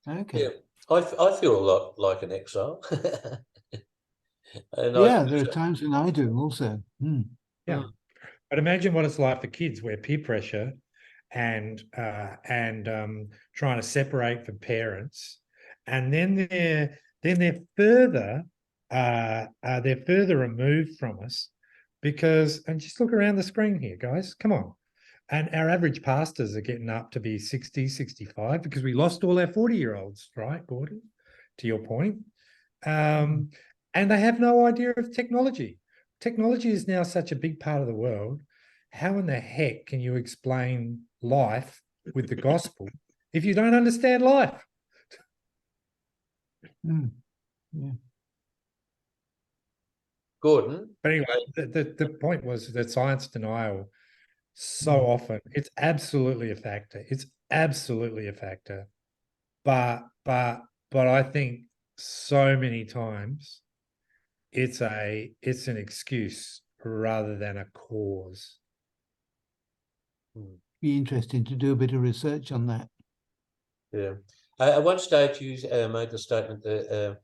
Okay. Yeah, I feel a lot like an exile. And Yeah, there are times when I do also. Yeah. But imagine what it's like for kids, where peer pressure and trying to separate from parents, and then they're further removed from us, because, and just look around the screen here, guys, come on. And our average pastors are getting up to be 60, 65, because we lost all our 40-year-olds, right, Gordon, to your point. And they have no idea of technology. Technology is now such a big part of the world. How in the heck can you explain life with the gospel if you don't understand life? Yeah. Gordon. But anyway, the point was that science denial, so often, it's absolutely a factor. It's absolutely a factor. But I think so many times it's an excuse rather than a cause. Be interesting to do a bit of research on that. Yeah. At one stage, you made the statement that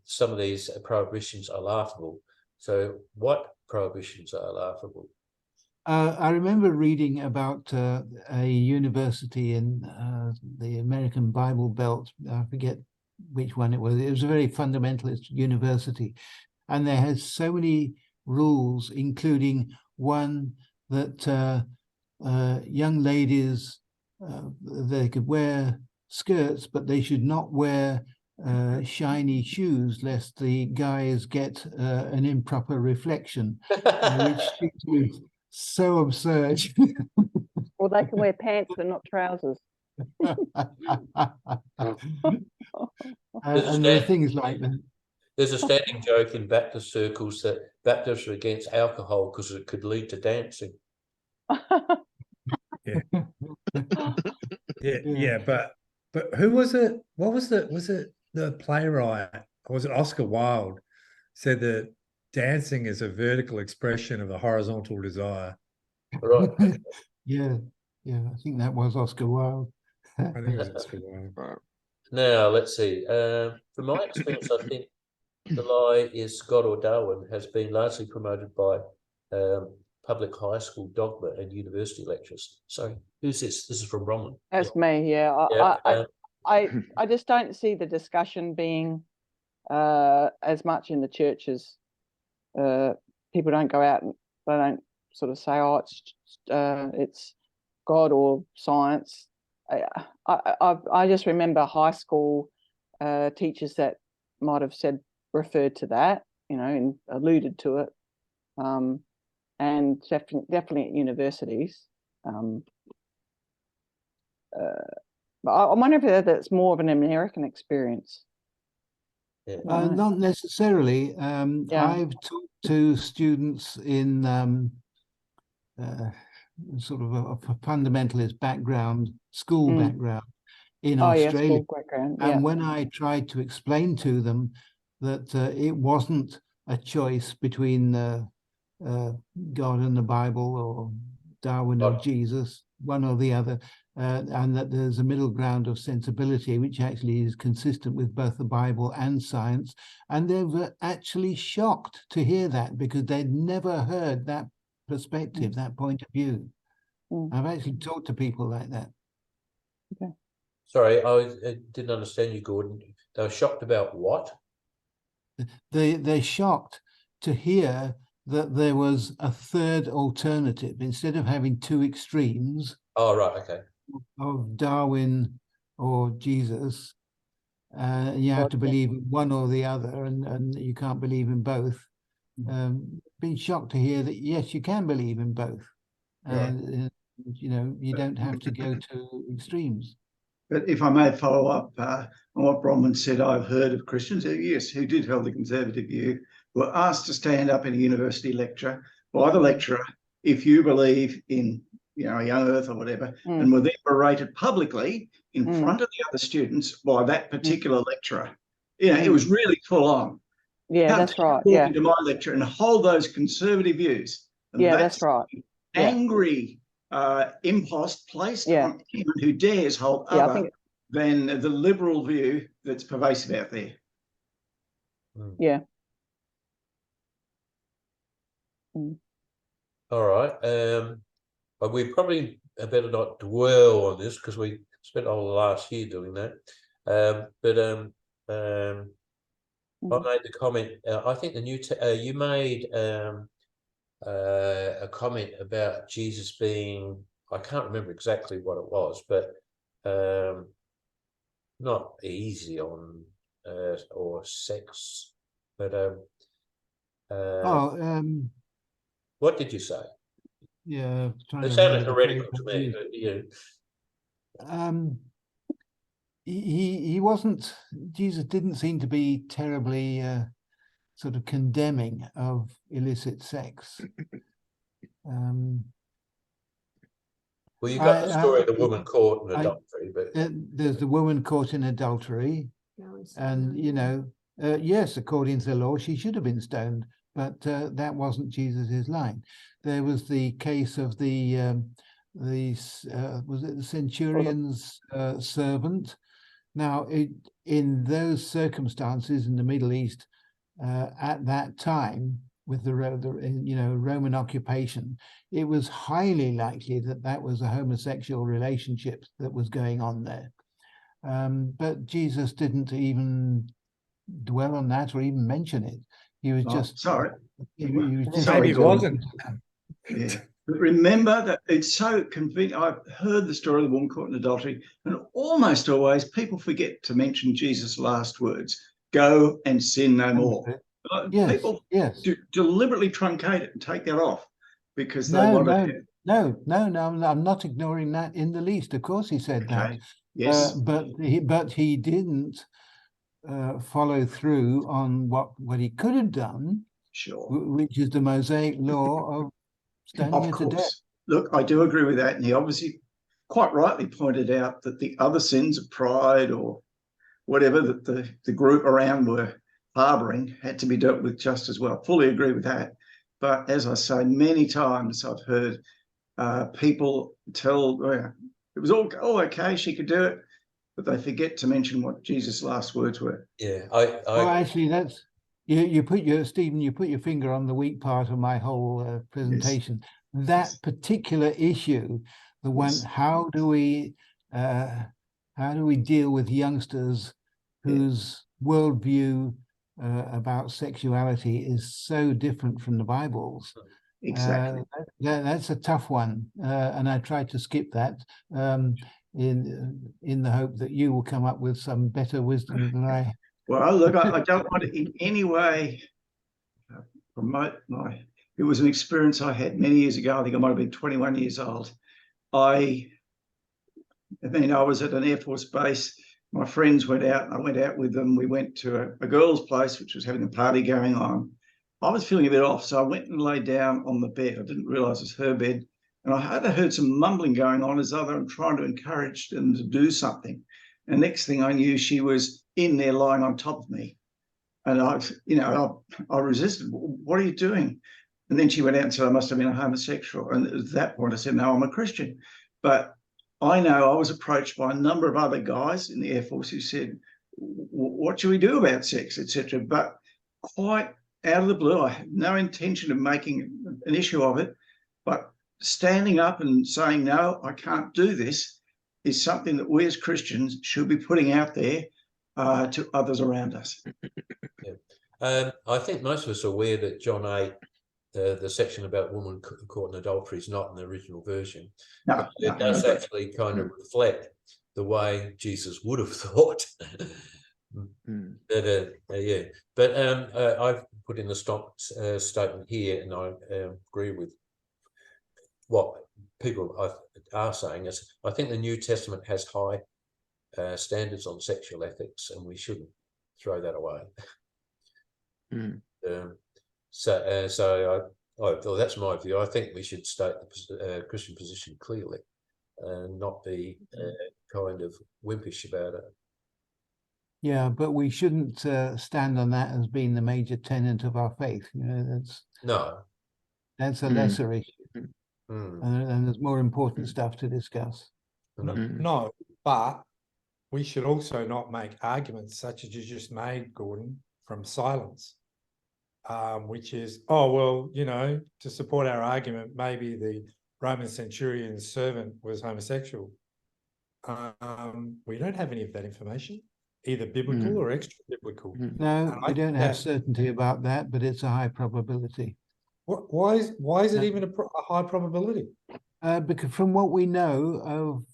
some of these prohibitions are laughable. So what prohibitions are laughable? I remember reading about a university in the American Bible Belt. I forget which one it was. It was a very fundamentalist university. And they had so many rules, including one that young ladies, they could wear skirts, but they should not wear shiny shoes, lest the guys get an improper reflection, which seems to be so absurd. Or they can wear pants but not trousers. And there are things like that. There's a standing joke in Baptist circles that Baptists are against alcohol because it could lead to dancing. But who was it? What was it the playwright, or was it Oscar Wilde, said that dancing is a vertical expression of a horizontal desire? Right. Yeah, I think that was Oscar Wilde. I think it was Oscar Wilde. Now, let's see. From my experience, I think the lie is God or Darwin has been largely promoted by public high school dogma and university lectures. Sorry, who's this? This is from Bronwyn. That's me, yeah. I just don't see the discussion being as much in the churches. People don't go out and they don't sort of say, oh, it's God or science. I just remember high school teachers that might have referred to that, and alluded to it, and definitely at universities. But I wonder if that's more of an American experience. Yeah. Not necessarily. I've talked to students in sort of a fundamentalist background, school background in Australia. School background. And when I tried to explain to them that it wasn't a choice between God and the Bible, or Darwin or Jesus, one or the other, and that there's a middle ground of sensibility, which actually is consistent with both the Bible and science. And they were actually shocked to hear that, because they'd never heard that perspective, that point of view. I've actually talked to people like that. Okay. Sorry, I didn't understand you, Gordon. They were shocked about what? They're shocked to hear that there was a third alternative, instead of having two extremes. Oh, right, okay. Of Darwin or Jesus. You have to believe in one or the other, and you can't believe in both. Been shocked to hear that, yes, you can believe in both. And, you don't have to go to extremes. But if I may follow up on what Bronwyn said, I've heard of Christians, yes, who did hold the conservative view, were asked to stand up in a university lecture by the lecturer if you believe in, a young earth or whatever, and were then berated publicly in front of the other students by that particular lecturer. It was really full on. Yeah, that's right. Yeah. Into my lecture and hold those conservative views. And that's right. angry impost placed on anyone who dares hold other than the liberal view that's pervasive out there. Yeah. All right. But we probably better not dwell on this because we spent all the last year doing that. I made the comment. I think the you made a comment about Jesus being. I can't remember exactly what it was, but not easy on or sex, but what did you say? Yeah, It sounded heretical to me. He wasn't. Jesus didn't seem to be terribly sort of condemning of illicit sex. Well, you got the story of the woman caught in adultery, but there's the woman caught in adultery, and yes, according to the law, she should have been stoned, but that wasn't Jesus's line. There was the case of was it the centurion's servant? Now, in those circumstances in the Middle East at that time, with the Roman occupation, it was highly likely that that was a homosexual relationship that was going on there. But Jesus didn't even dwell on that or even mention it. He was just sorry. He wasn't. Yeah. But remember that it's so convenient. I've heard the story of the woman caught in adultery, and almost always people forget to mention Jesus' last words: "Go and sin no more." People deliberately truncate it and take that off because they want to. No, I'm not ignoring that in the least. Of course, he said that. Yes, but he didn't follow through on what he could have done. Sure. Which is the Mosaic law of stoning her to death. Look, I do agree with that, and he obviously quite rightly pointed out that the other sins of pride or whatever that the group around were harboring had to be dealt with just as well. Fully agree with that. But as I say, many times I've heard people tell, it was all okay, she could do it, but they forget to mention what Jesus' last words were. Yeah, well, actually, that's you put your finger on the weak part of my whole presentation. Yes. That particular issue, the one, how do we deal with youngsters whose worldview about sexuality is so different from the Bible's? Exactly. That's a tough one, and I tried to skip that in the hope that you will come up with some better wisdom than I. Well, look, I don't want to in any way promote it was an experience I had many years ago. I think I might have been 21 years old. I was at an Air Force base. My friends went out, and I went out with them. We went to a girl's place, which was having a party going on. I was feeling a bit off, so I went and lay down on the bed. I didn't realize it was her bed. And I heard some mumbling going on as though I'm trying to encourage them to do something. And next thing I knew, she was in there lying on top of me. And I resisted. What are you doing? And then she went out and said I must have been a homosexual. And at that point I said, no, I'm a Christian. But I know I was approached by a number of other guys in the Air Force who said, what should we do about sex, etc. But quite out of the blue, I had no intention of making an issue of it. But standing up and saying, no, I can't do this, is something that we as Christians should be putting out there to others around us. Yeah. I think most of us are aware that John 8, the section about woman caught in adultery, is not in the original version. No, it does actually kind of reflect the way Jesus would have thought. But I've put in the statement here, and I agree with what people are saying. Is I think the New Testament has high standards on sexual ethics, and we shouldn't throw that away. So that's my view. I think we should state the Christian position clearly and not be kind of wimpish about it. Yeah, but we shouldn't stand on that as being the major tenet of our faith. That's a lesser issue. and there's more important stuff to discuss. No, but we should also not make arguments such as you just made, Gordon, from silence, which is, oh, well, you know, to support our argument, maybe the Roman centurion's servant was homosexual. We don't have any of that information, either biblical or extra-biblical. No, we don't have certainty about that, but it's a high probability. Why is it even a high probability? Because from what we know of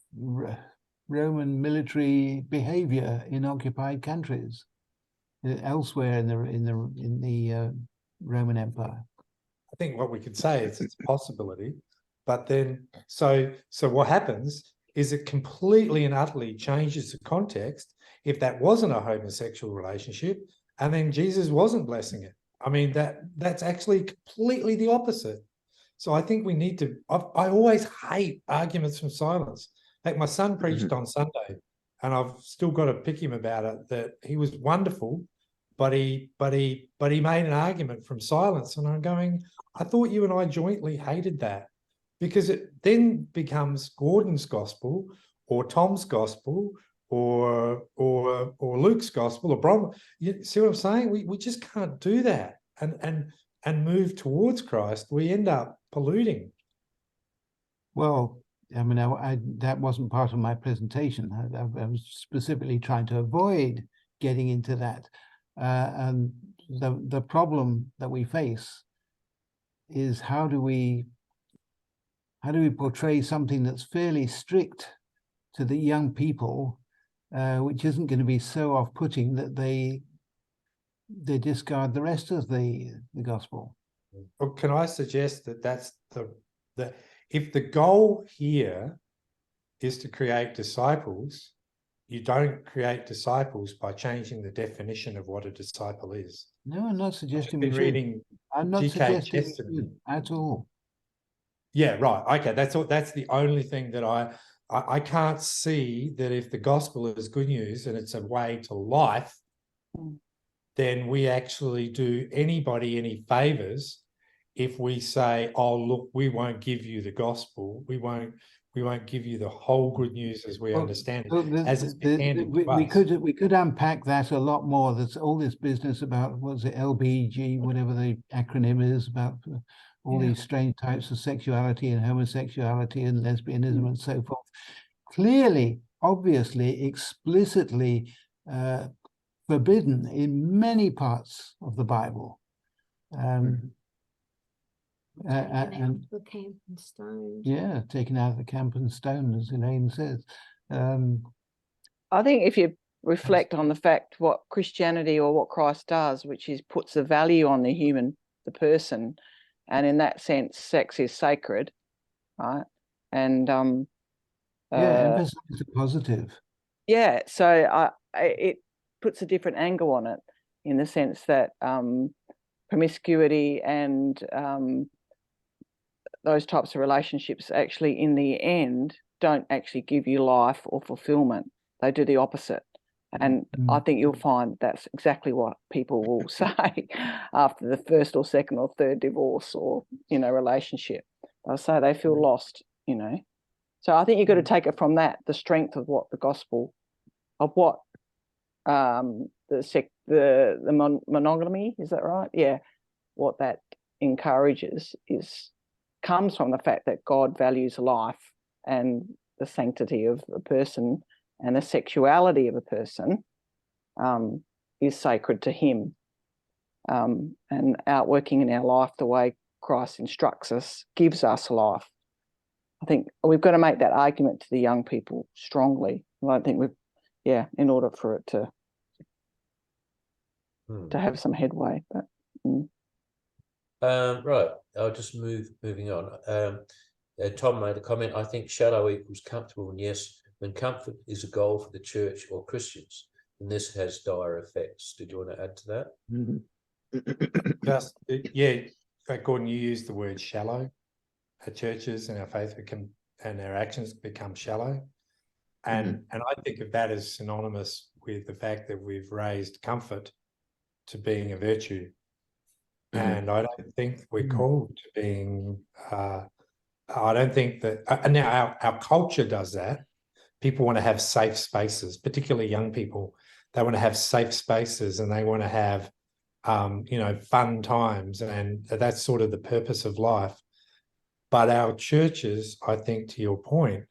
Roman military behavior in occupied countries, elsewhere in the Roman Empire. I think what we could say is it's a possibility, but then so what happens is it completely and utterly changes the context if that wasn't a homosexual relationship and then Jesus wasn't blessing it. I mean, that's actually completely the opposite. So I think we need to, I always hate arguments from silence. Like my son preached on Sunday, and I've still got to pick him about it, that he was wonderful, but he made an argument from silence. And I'm going, I thought you and I jointly hated that, because it then becomes Gordon's gospel or Tom's gospel or Luke's gospel or Brom. You see what I'm saying? We just can't do that and move towards Christ. We end up polluting. Well, I mean, that wasn't part of my presentation. I was specifically trying to avoid getting into that. And the problem that we face is how do we portray something that's fairly strict to the young people, which isn't going to be so off-putting that they discard the rest of the gospel. Well, can I suggest that that's the if the goal here is to create disciples, you don't create disciples by changing the definition of what a disciple is. No, I'm not suggesting I've been reading I'm not G.K. suggesting Chesterton at all. Yeah, right. Okay, that's the only thing that I can't see, that if the gospel is good news and it's a way to life, then we actually do anybody any favors if we say, oh, look, we won't give you the gospel, we won't give you the whole good news as we understand it, as it's been handed to us. We could unpack that a lot more. There's all this business about, what's it, LBG, whatever the acronym is, about all these strange types of sexuality and homosexuality and lesbianism and so forth. Clearly, obviously, explicitly forbidden in many parts of the Bible. And the camp and stone. Yeah, taken out of the camp and stone, as Elaine says. I think if you reflect on the fact what Christianity or what Christ does, which is puts a value on the person, and in that sense, sex is sacred, right? And emphasize the positive. Yeah, so it puts a different angle on it, in the sense that promiscuity and those types of relationships actually in the end don't actually give you life or fulfillment. They do the opposite. And I think you'll find that's exactly what people will say after the first or second or third divorce or, relationship. They'll say they feel lost, So I think you've got to take it from that, the strength of what the gospel, of what the monogamy, is that right? Yeah. What that encourages comes from the fact that God values life and the sanctity of a person, and the sexuality of a person is sacred to him, and outworking in our life the way Christ instructs us gives us life. I think we've got to make that argument to the young people strongly. I don't think in order for it to have some headway. But right, I'll just moving on. Tom made a comment. I think shallow equals comfortable, and yes, when comfort is a goal for the church or Christians, then this has dire effects. Did you want to add to that? Gordon, you used the word shallow. Our churches and our faith and our actions become shallow, and I think of that as synonymous with the fact that we've raised comfort to being a virtue. And I don't think we're called to being I don't think that, and now our culture does that. People want to have safe spaces, particularly young people. They want to have safe spaces and they want to have, fun times. And that's sort of the purpose of life. But our churches, I think, to your point,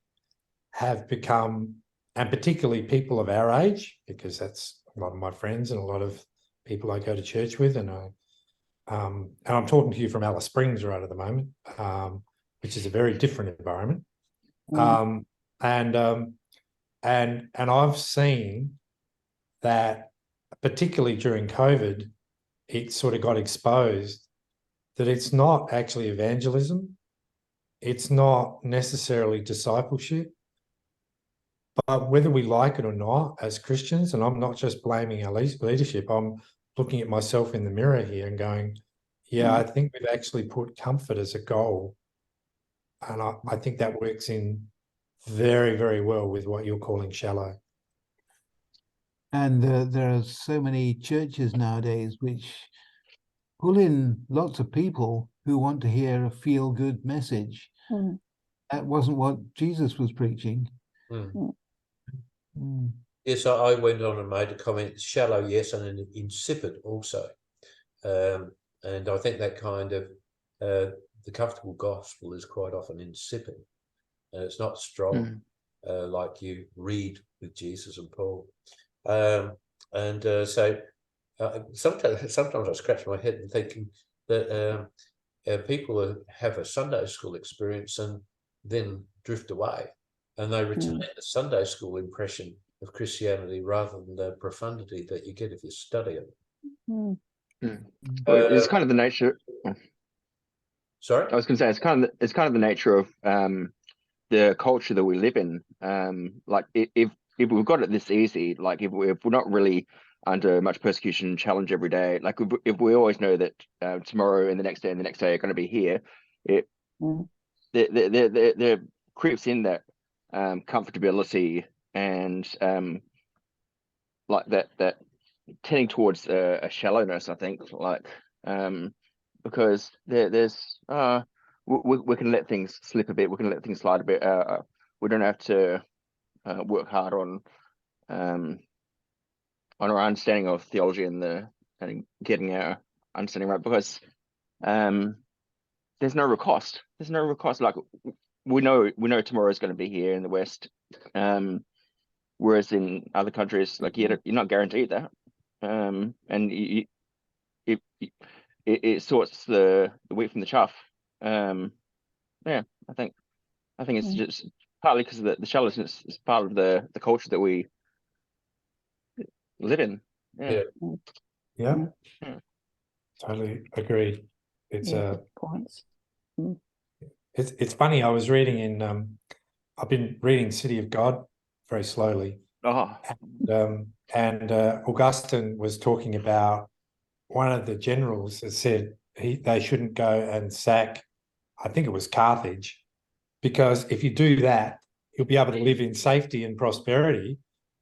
have become, and particularly people of our age, because that's a lot of my friends and a lot of people I go to church with, and I'm talking to you from Alice Springs right at the moment, which is a very different environment. And I've seen that, particularly during COVID, it sort of got exposed that it's not actually evangelism, it's not necessarily discipleship, but whether we like it or not as Christians, and I'm not just blaming our leadership, I'm looking at myself in the mirror here and going, yeah, I think we've actually put comfort as a goal. And I think that works in very, very well with what you're calling shallow. And there are so many churches nowadays which pull in lots of people who want to hear a feel-good message. That wasn't what Jesus was preaching. Yes, I went on and made a comment, shallow, yes, and insipid also. And I think that kind of, the comfortable gospel is quite often insipid. It's not strong, like you read with Jesus and Paul. So sometimes I scratch my head and thinking that people have a Sunday school experience and then drift away, and they retain the Sunday school impression of Christianity rather than the profundity that you get if you study it. Well, it's kind of the nature. Sorry, I was going to say it's kind of the nature of the culture that we live in. Like if we've got it this easy, like if we're not really under much persecution and challenge every day, like if we always know that tomorrow and the next day and the next day are going to be here, there creeps in that comfortability and like that tending towards a shallowness, I think, like because there's we can let things slip a bit, we can let things slide a bit. We don't have to work hard on our understanding of theology and getting our understanding right, because there's no real cost. There's no real cost. Like we know tomorrow is going to be here in the West, whereas in other countries, like you're not guaranteed that, and it sorts the wheat from the chaff. Yeah, I think it's just partly because of the shallowness is part of the culture that we live in. Yeah. Totally agree. It's points. It's funny. I was reading in I've been reading City of God very slowly. And Augustine was talking about one of the generals that said they shouldn't go and sack, I think it was Carthage, because if you do that, you'll be able to live in safety and prosperity,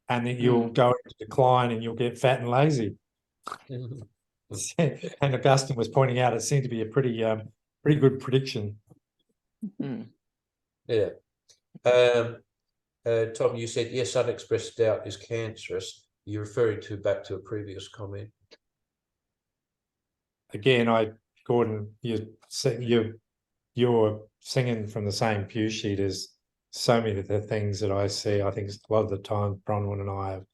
and then you'll go into decline and you'll get fat and lazy. And Augustine was pointing out it seemed to be a pretty good prediction. Yeah. Tom, you said, yes, unexpressed doubt is cancerous. You're referring back to a previous comment. Again, Gordon, you're singing from the same pew sheet as so many of the things that I see. I think a lot of the time Bronwyn and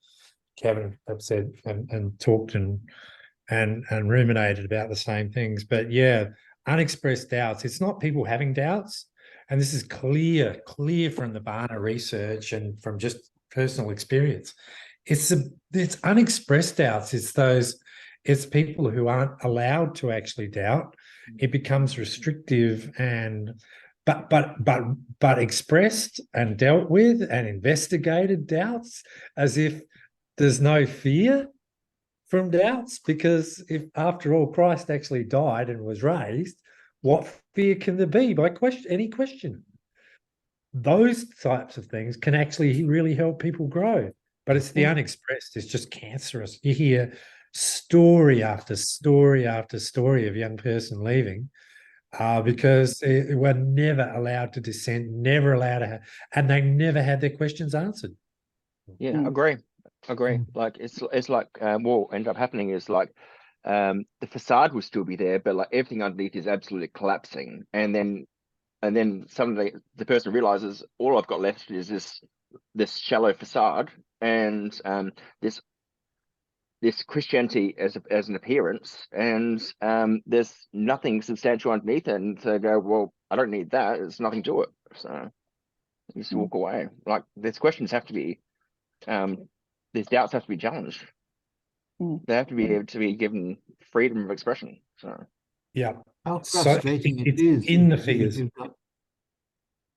Kevin have said and talked and ruminated about the same things. But yeah, unexpressed doubts. It's not people having doubts. And this is clear from the Barna research and from just personal experience. It's unexpressed doubts. It's people who aren't allowed to actually doubt. It becomes restrictive but expressed and dealt with and investigated doubts as if there's no fear from doubts, because if after all Christ actually died and was raised, what fear can there be by any question? Those types of things can actually really help people grow. But it's the unexpressed, it's just cancerous. You hear story after story after story of young person leaving because they were never allowed to dissent, never allowed to have, and they never had their questions answered. Yeah, agree. Mm. Like it's like what ended up happening is like the facade will still be there, but like everything underneath is absolutely collapsing. And then suddenly the person realizes all I've got left is this shallow facade and this Christianity as an appearance, and there's nothing substantial underneath it. And so go, well, I don't need that. There's nothing to it. So you just walk away. Like these questions have to be these doubts have to be challenged. They have to be able to be given freedom of expression. So Yeah. How So frustrating it it's is in the if figures. you've got,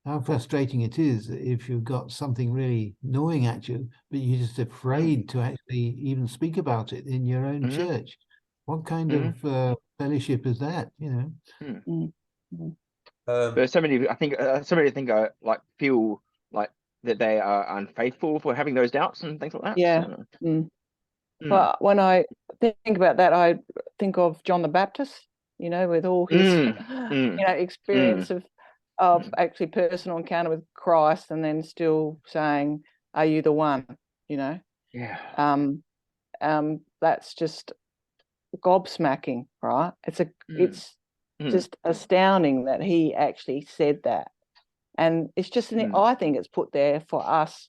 how frustrating it is if you've got something really gnawing at you, but you're just afraid to actually even speak about it in your own church. What kind of fellowship is that? You know. But so many think like feel like that they are unfaithful for having those doubts and things like that. Yeah. So. Well, when I think about that, I think of John the Baptist, you know, with all his you know, experience of actually personal encounter with Christ, and then still saying, "Are you the one?" You know. Yeah. That's just gobsmacking, right? It's just astounding that he actually said that. And it's just I think it's put there for us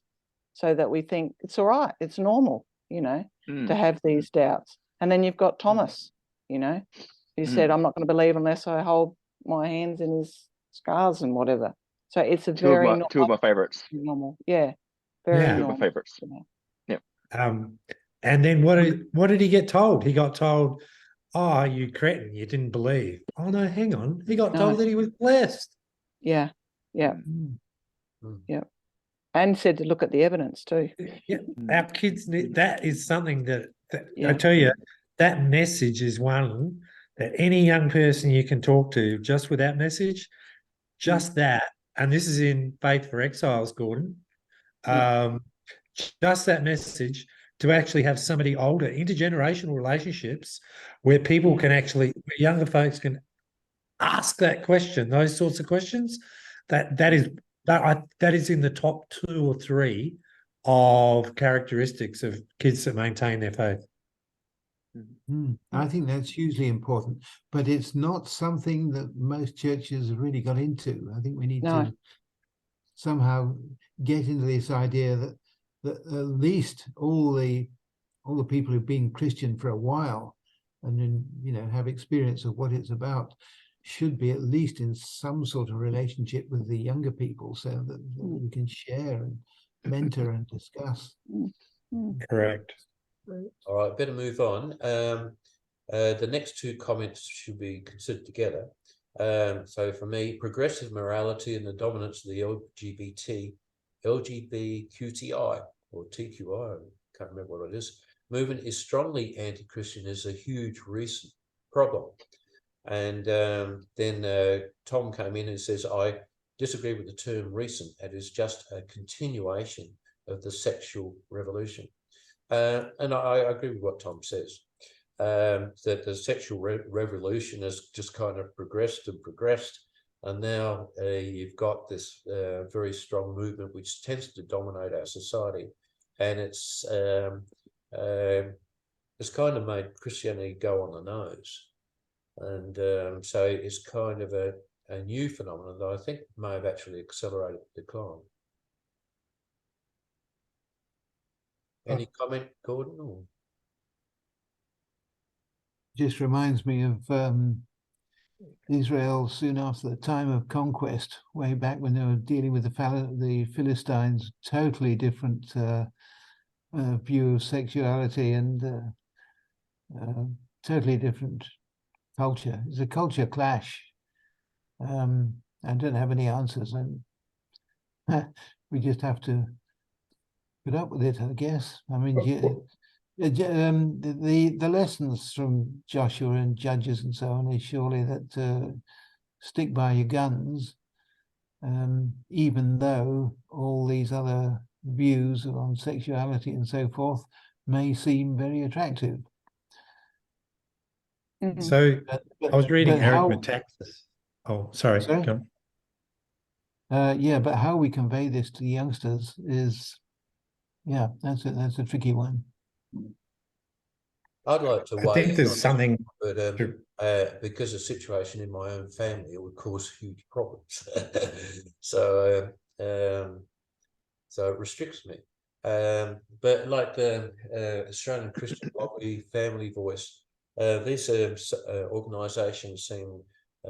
so that we think it's all right, it's normal, you know, to have these doubts. And then you've got Thomas, you know, who said, I'm not going to believe unless I hold my hands in his scars and whatever. So it's a two of my favorites. Normal. Yeah. Very normal. Two of my favorites. You know? Yeah. And then what did he get told? He got told, "Oh, you cretin, you didn't believe." Oh no, hang on. He got told that he was blessed. Yeah. Yeah. Yeah. And said to look at the evidence too. Yeah, our kids need, that is something that I tell you, that message is one that any young person you can talk to just with that message, just that, and this is in Faith for Exiles, Gordon, just that message to actually have somebody older, intergenerational relationships where people can actually, where younger folks can ask that question, those sorts of questions, that is in the top 2 or 3 of characteristics of kids that maintain their faith. I think that's hugely important, but it's not something that most churches have really got into. I think we need to somehow get into this idea that at least all the people who've been Christian for a while and then, you know, have experience of what it's about should be at least in some sort of relationship with the younger people, so that we can share and mentor and discuss. Correct. All right, better move on. The next 2 comments should be considered together. So for me, progressive morality and the dominance of the LGBTQTI or TQI, I can't remember what it is, movement is strongly anti-Christian, is a huge recent problem. And then Tom came in and says, I disagree with the term recent. It is just a continuation of the sexual revolution. And I agree with what Tom says, that the sexual revolution has just kind of progressed, and now you've got this very strong movement which tends to dominate our society, and it's kind of made Christianity go on the nose, and so it's kind of a new phenomenon that I think may have actually accelerated the decline. Any comment, Gordon? Or? Just reminds me of Israel soon after the time of conquest, way back when they were dealing with the Philistines. Totally different view of sexuality and totally different culture. It's a culture clash. I don't have any answers, and we just have to put up with it, I guess. I mean, the lessons from Joshua and Judges and so on is surely that stick by your guns, even though all these other views on sexuality and so forth may seem very attractive. So I was reading Eric Metaxas. Oh, sorry. Sorry? Go on. Yeah, but how we convey this to the youngsters is, yeah, that's a tricky one. I'd like to I weigh think in there's on something that, to- but because of the situation in my own family, it would cause huge problems. So it restricts me. But like Australian Christian Poverty, Family Voice, these organisations seem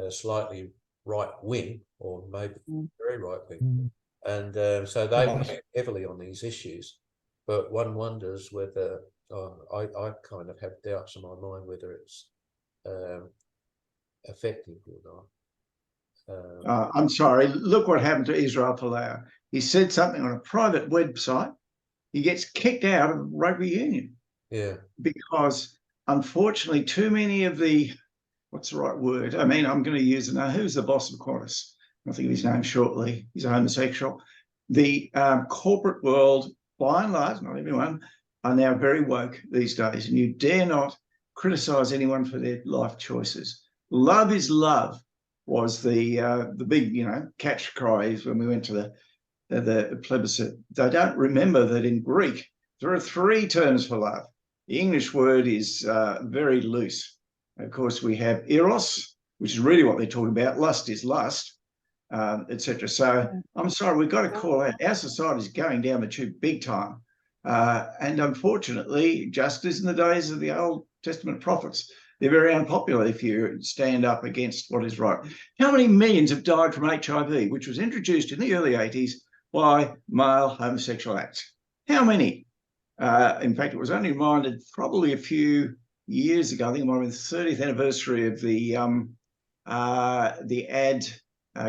slightly right-wing, or maybe very right-wing. And so they work heavily on these issues. But one wonders whether, I kind of have doubts in my mind whether it's effective or not. I'm sorry. Look what happened to Israel Folau. He said something on a private website. He gets kicked out of rugby union. Yeah. Because unfortunately, too many of the, what's the right word? I mean, I'm going to use it now. Who's the boss of Qantas? I'll think of his name shortly. He's a homosexual. The corporate world, by and large, not everyone, are now very woke these days, and you dare not criticise anyone for their life choices. Love is love was the big, catch cries when we went to the plebiscite. They don't remember that in Greek there are 3 terms for love. The English word is very loose. Of course, we have eros, which is really what they're talking about. Lust is lust, etc. So I'm sorry, we've got to call out. Our society is going down the tube big time. And unfortunately, just as in the days of the Old Testament prophets, they're very unpopular if you stand up against what is right. How many millions have died from HIV, which was introduced in the early 80s by male homosexual acts? How many? In fact, it was only reminded probably a few years ago. I think it might have been the 30th anniversary of the ad.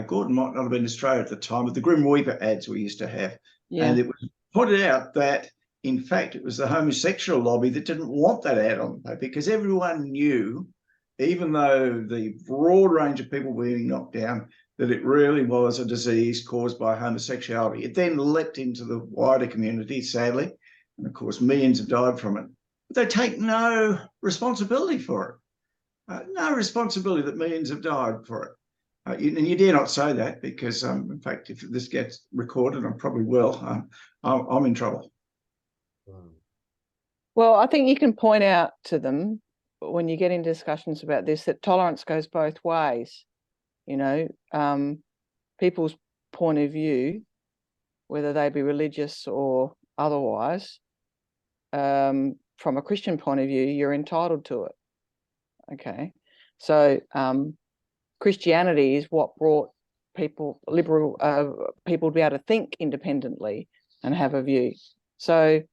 Gordon might not have been in Australia at the time, but the Grim Reaper ads we used to have. Yeah. And it was pointed out that, in fact, it was the homosexual lobby that didn't want that ad on the paper, because everyone knew, even though the broad range of people were being knocked down, that it really was a disease caused by homosexuality. It then leapt into the wider community, sadly, and of course millions have died from it. But they take no responsibility for it. No responsibility that millions have died for it. And you dare not say that, because in fact, if this gets recorded, I probably will, I'm in trouble. Well, I think you can point out to them when you get into discussions about this that tolerance goes both ways. People's point of view, whether they be religious or otherwise, from a Christian point of view, you're entitled to it. Okay, so Christianity is what brought liberal people to be able to think independently and have a view. So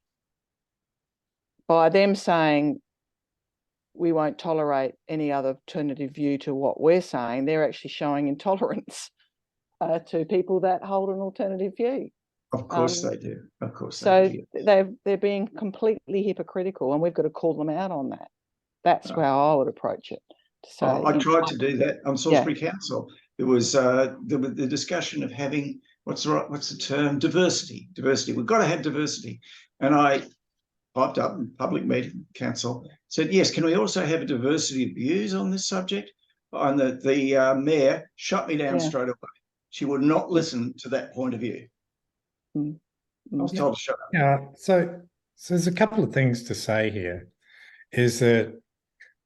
by them saying we won't tolerate any other alternative view to what we're saying, they're actually showing intolerance to people that hold an alternative view. Of course they do. Of course so they do. they're being completely hypocritical, and we've got to call them out on that. That's how I would approach it. To say, I tried to do that on Salisbury Council. There was the discussion of having, what's the term? Diversity. We've got to have diversity. And I piped up in public meeting, council, said, yes, can we also have a diversity of views on this subject? And the mayor shut me down straight away. She would not listen to that point of view. I was told to shut up. Yeah, so there's a couple of things to say here, is that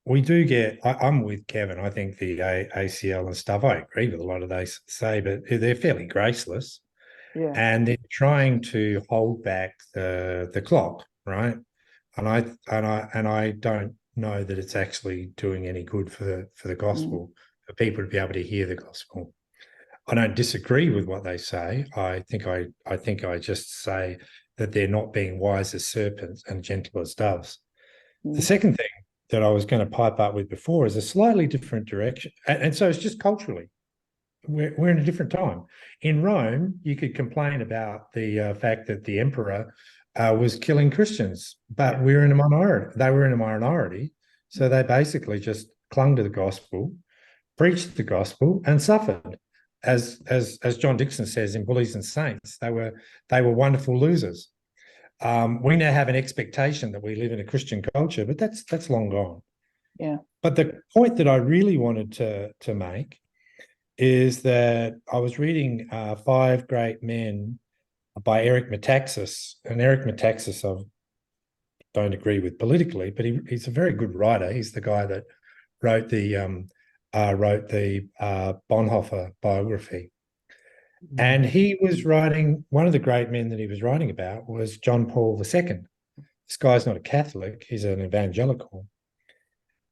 we do get, I'm with Kevin, I think the ACL and stuff, I agree with a lot of they say, but they're fairly graceless. Yeah. And they're trying to hold back the clock, right? And I don't know that it's actually doing any good for the gospel, for people to be able to hear the gospel. I don't disagree with what they say. I think I just say that they're not being wise as serpents and gentle as doves. The second thing that I was going to pipe up with before is a slightly different direction. And so it's just culturally. We're in a different time. In Rome, you could complain about the fact that the emperor was killing Christians, but we're in a minority. They were in a minority, so they basically just clung to the gospel, preached the gospel, and suffered. As John Dixon says in Bullies and Saints, they were wonderful losers. We now have an expectation that we live in a Christian culture, but that's long gone. Yeah. But the point that I really wanted to make is that I was reading Five Great Men by Eric Metaxas, and Eric Metaxas I don't agree with politically, but he's a very good writer. He's the guy that wrote the Bonhoeffer biography. And he was writing, one of the great men that he was writing about was John Paul II. This guy's not a Catholic, he's an evangelical.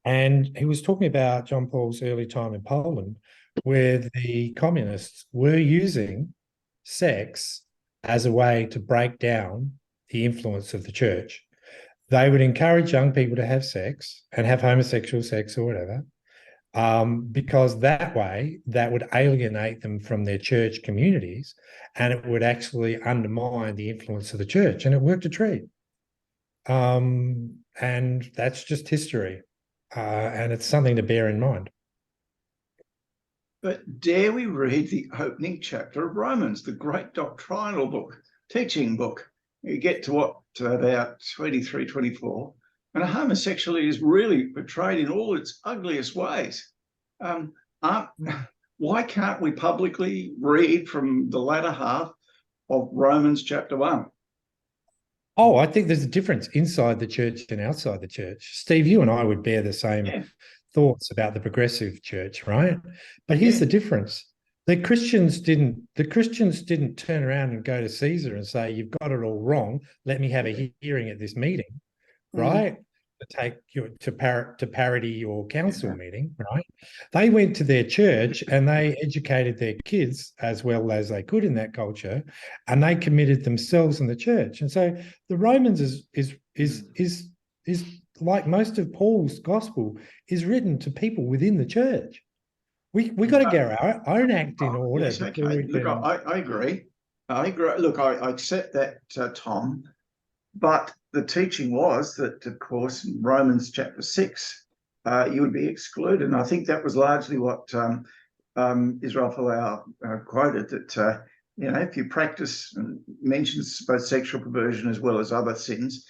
And he was talking about John Paul's early time in Poland, where the communists were using sex as a way to break down the influence of the church. They would encourage young people to have sex and have homosexual sex or whatever, because that way that would alienate them from their church communities, and it would actually undermine the influence of the church. And it worked a treat. And that's just history. And it's something to bear in mind. But dare we read the opening chapter of Romans, the great doctrinal book, teaching book? You get to what, to about 23, 24, and homosexuality is really portrayed in all its ugliest ways. Why can't we publicly read from the latter half of Romans chapter 1? Oh, I think there's a difference inside the church and outside the church. Steve, you and I would bear the same thoughts about the progressive church, right? But here's the difference. The Christians didn't turn around and go to Caesar and say, you've got it all wrong. Let me have a hearing at this meeting, right? To take you to parody your council meeting, right? They went to their church and they educated their kids as well as they could in that culture, and they committed themselves in the church. And so the Romans is like most of Paul's gospel is written to people within the church. We got to get our own act in order. Yes, okay. Look, I agree. I agree. Look, I accept that, Tom. But the teaching was that, of course, in Romans chapter 6, you would be excluded. And I think that was largely what Israel Folau quoted, that, if you practice and mentions both sexual perversion as well as other sins,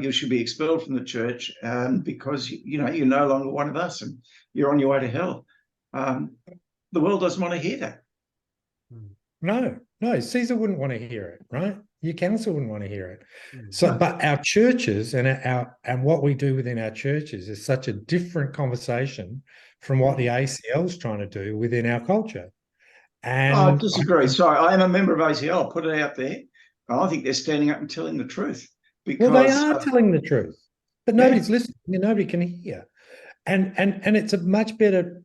you should be expelled from the church because, you're no longer one of us and you're on your way to hell. The world doesn't want to hear that. No, Caesar wouldn't want to hear it, right? Your council wouldn't want to hear it. So, but our churches and what we do within our churches is such a different conversation from what the ACL is trying to do within our culture. And I disagree. Sorry, I am a member of ACL. I'll put it out there. I think they're standing up and telling the truth. Because, well, they are telling the truth, but nobody's listening. Nobody can hear, and it's a much better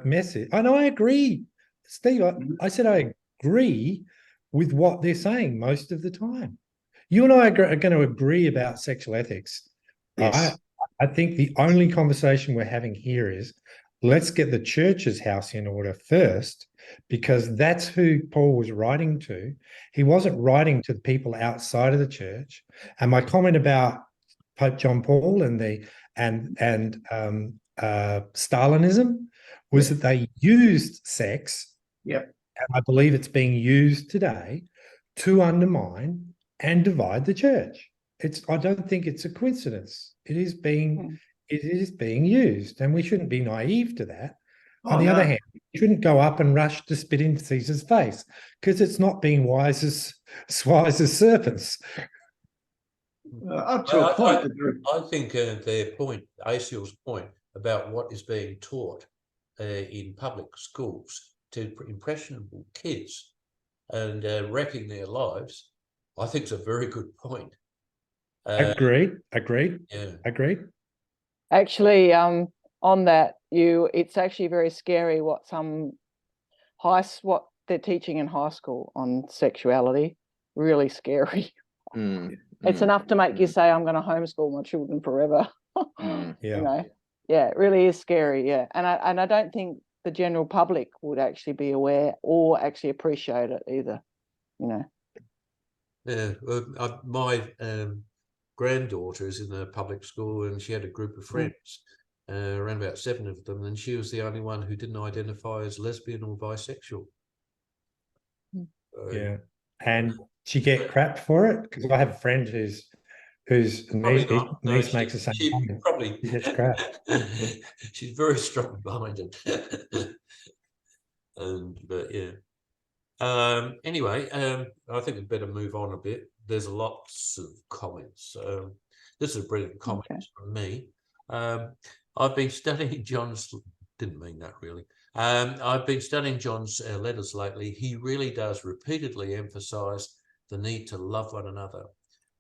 message. And I agree, Steve. I said I agree with what they're saying most of the time. You and I are going to agree about sexual ethics. Yes. I think the only conversation we're having here is let's get the church's house in order first, because that's who Paul was writing to. He wasn't writing to the people outside of the church. And my comment about Pope John Paul and Stalinism was that they used sex. Yep. And I believe it's being used today to undermine and divide the church. I don't think it's a coincidence. It is being used, and we shouldn't be naive to that. On the other hand, you shouldn't go up and rush to spit in Caesar's face, because it's not being wise as serpents. Up to a point. I think their point, ACL's point about what is being taught in public schools to impressionable kids and wrecking their lives, I think is a very good point. Agreed. Yeah. Agreed. Actually, on that, it's actually very scary what they're teaching in high school on sexuality. Really scary. It's enough to make you say, I'm going to homeschool my children forever. Yeah. It really is scary. Yeah. And I don't think the general public would actually be aware or actually appreciate it either. Yeah. My granddaughter is in a public school, and she had a group of friends, around about 7 of them, and she was the only one who didn't identify as lesbian or bisexual. Yeah. And she get crap for it, because I have a friend whose niece makes the same comment. Probably she gets crap. She's very strong-minded. But yeah. Anyway, I think we better move on a bit. There's lots of comments. This is a brilliant comment from me. I've been studying John's, didn't mean that really. I've been studying John's letters lately. He really does repeatedly emphasize the need to love one another.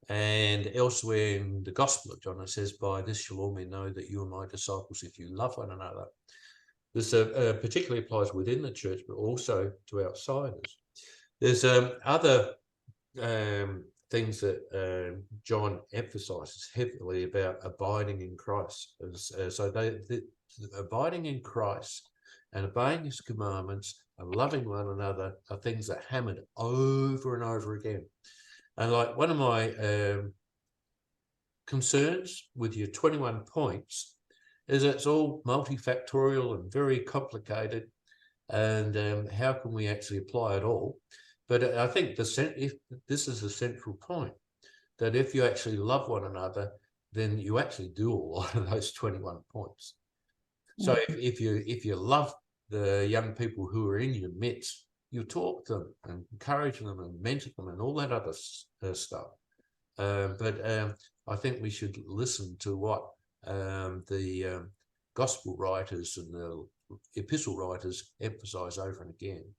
And elsewhere in the Gospel of John, it says, by this shall all men know that you are my disciples if you love one another. This particularly applies within the church, but also to outsiders. There's other things that John emphasizes heavily about abiding in Christ. So abiding in Christ and obeying his commandments and loving one another are things that are hammered over and over again. And like one of my concerns with your 21 points is it's all multifactorial and very complicated, and how can we actually apply it all? But I think this is a central point, that if you actually love one another, then you actually do a lot of those 21 points. So if you love the young people who are in your midst, you talk to them and encourage them and mentor them and all that other stuff. But I think we should listen to what the gospel writers and the epistle writers emphasize over and again,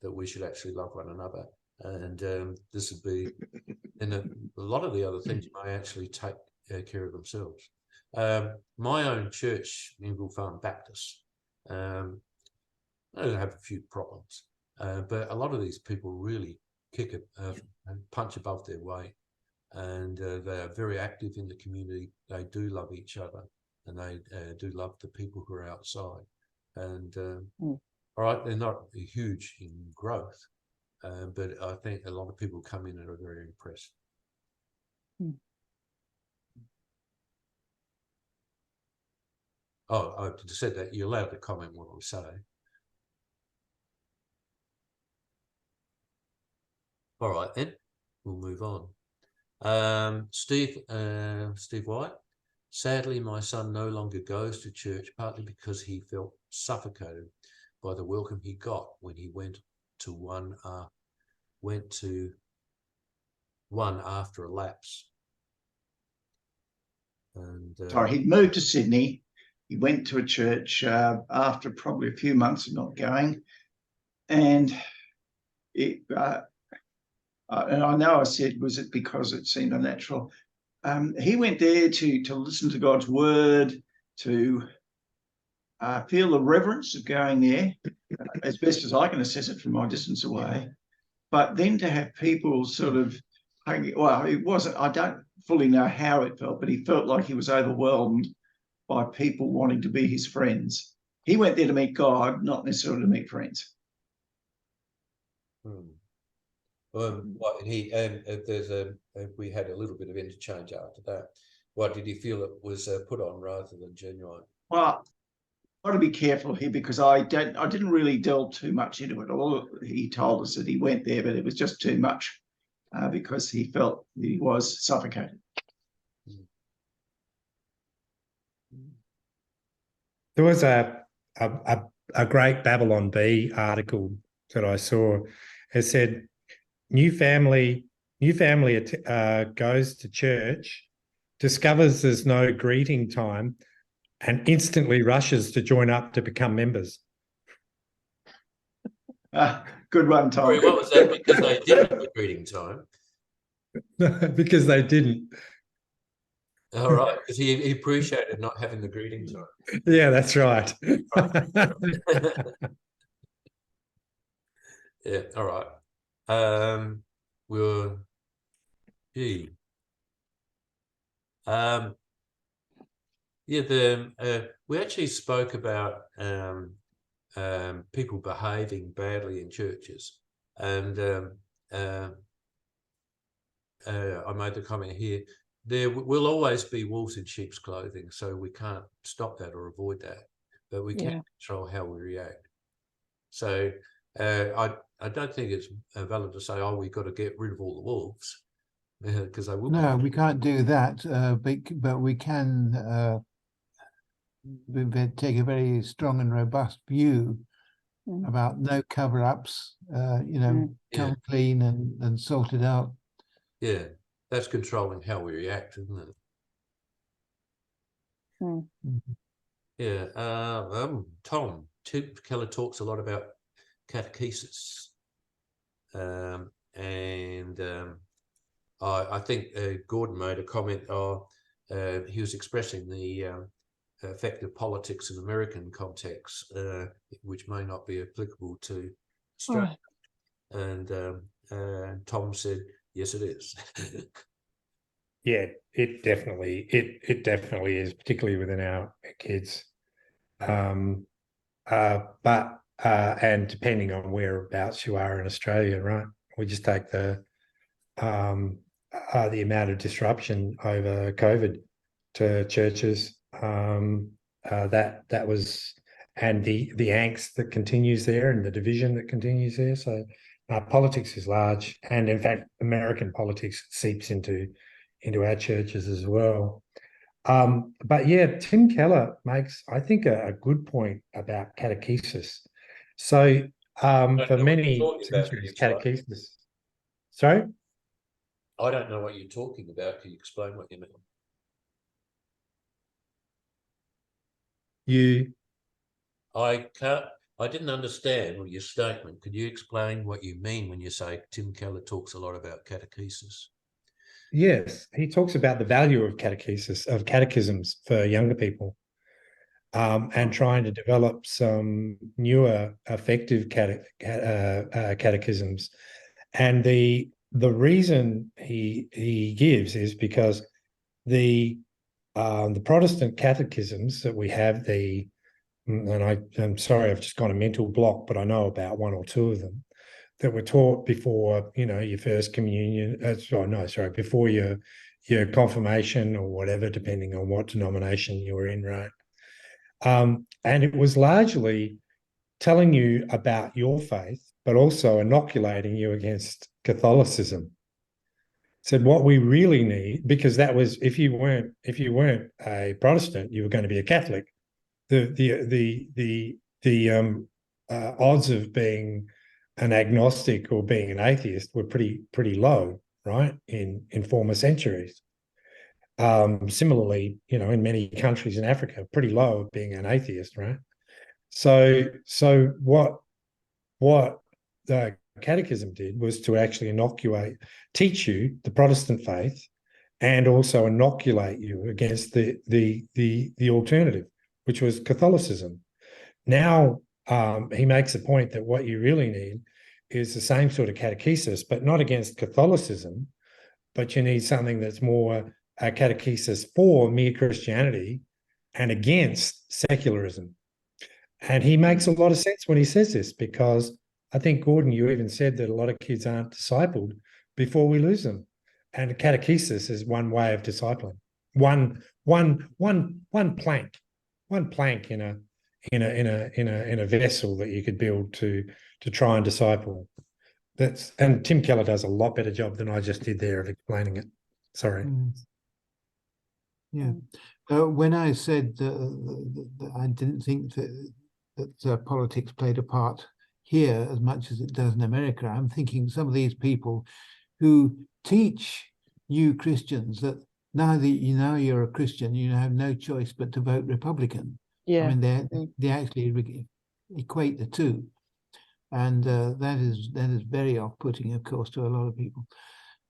that we should actually love one another. And this would be, and a lot of the other things may actually take care of themselves. My own church, Ingle Farm Baptist, I have a few problems, but a lot of these people really kick it and punch above their weight. And they are very active in the community. They do love each other, and they do love the people who are outside. And all right, they're not huge in growth, but I think a lot of people come in and are very impressed. Oh, I said that. You're allowed to comment what I say. All right, then we'll move on. Steve White. Sadly, my son no longer goes to church, partly because he felt suffocated by the welcome he got when he went to one after a lapse. And sorry, he'd moved to Sydney. He went to a church after probably a few months of not going, and and I know I said, was it because it seemed unnatural? He went there to listen to God's word, to feel the reverence of going there, as best as I can assess it from my distance away. But then to have people sort of, well, it wasn't, I don't fully know how it felt, but he felt like he was overwhelmed by people wanting to be his friends. He went there to meet God, not necessarily to meet friends. We had a little bit of interchange after that. Why did he feel it was put on rather than genuine? Well, I've got to be careful here, because I didn't really delve too much into it. All he told us that he went there, but it was just too much because he felt he was suffocated. There was a great Babylon Bee article that I saw. It said, new family goes to church, discovers there's no greeting time, and instantly rushes to join up to become members. Good one, Tom. Sorry, what was that? Because they didn't have a greeting time. Because they didn't. All right, because he appreciated not having the greeting time. Yeah, that's right. Yeah, all right. We actually spoke about people behaving badly in churches, and I made the comment here, there will always be wolves in sheep's clothing, so we can't stop that or avoid that, but we can control how we react. So I don't think it's valid to say, oh, we've got to get rid of all the wolves, because they will. No, we can't do that, but we can take a very strong and robust view about no cover-ups, come Yeah. clean and sort it out. Yeah, that's controlling how we react, isn't it? Yeah. Tom Keller talks a lot about catechesis, and I think Gordon made a comment. He was expressing the effect of politics in American context, which may not be applicable to Australia. And Tom said, "Yes, it is." Yeah, it definitely is, particularly within our kids. But and depending on whereabouts you are in Australia, right? We just take the amount of disruption over COVID to churches. That was, and the angst that continues there, and the division that continues there. So politics is large, and in fact, American politics seeps into our churches as well. But yeah, Tim Keller makes, I think, a good point about catechesis. So for many centuries, catechesis. Sorry? I don't know what you're talking about. Can you explain what you mean? I didn't understand your statement. Could you explain what you mean when you say Tim Keller talks a lot about catechesis? Yes, he talks about the value of catechesis, of catechisms for younger people, and trying to develop some newer, effective catechisms. And the reason he gives is because the Protestant catechisms that we have, and I'm sorry, I've just got a mental block, but I know about one or two of them that were taught before, your first communion. Before your confirmation or whatever, depending on what denomination you were in, right? And it was largely telling you about your faith, but also inoculating you against Catholicism. Said what we really need, because that was, if you weren't a Protestant, you were going to be a Catholic. The odds of being an agnostic or being an atheist were pretty low, right? In former centuries. Similarly, in many countries in Africa, pretty low of being an atheist, right? So what the catechism did was to actually teach you the Protestant faith, and also inoculate you against the alternative, which was Catholicism. Now he makes a point that what you really need is the same sort of catechesis, but not against Catholicism, but you need something that's more a catechesis for mere Christianity and against secularism. And he makes a lot of sense when he says this, because I think, Gordon, you even said that a lot of kids aren't discipled before we lose them. And catechesis is one way of discipling. One plank in a vessel that you could build to try and disciple. And Tim Keller does a lot better job than I just did there of explaining it. Sorry. Yeah. When I said that I didn't think that politics played a part here as much as it does in America, I'm thinking some of these people who teach you Christians that now that you're a Christian, you have no choice but to vote Republican. Yeah. I mean, they actually equate the two, and that is very off-putting, of course, to a lot of people.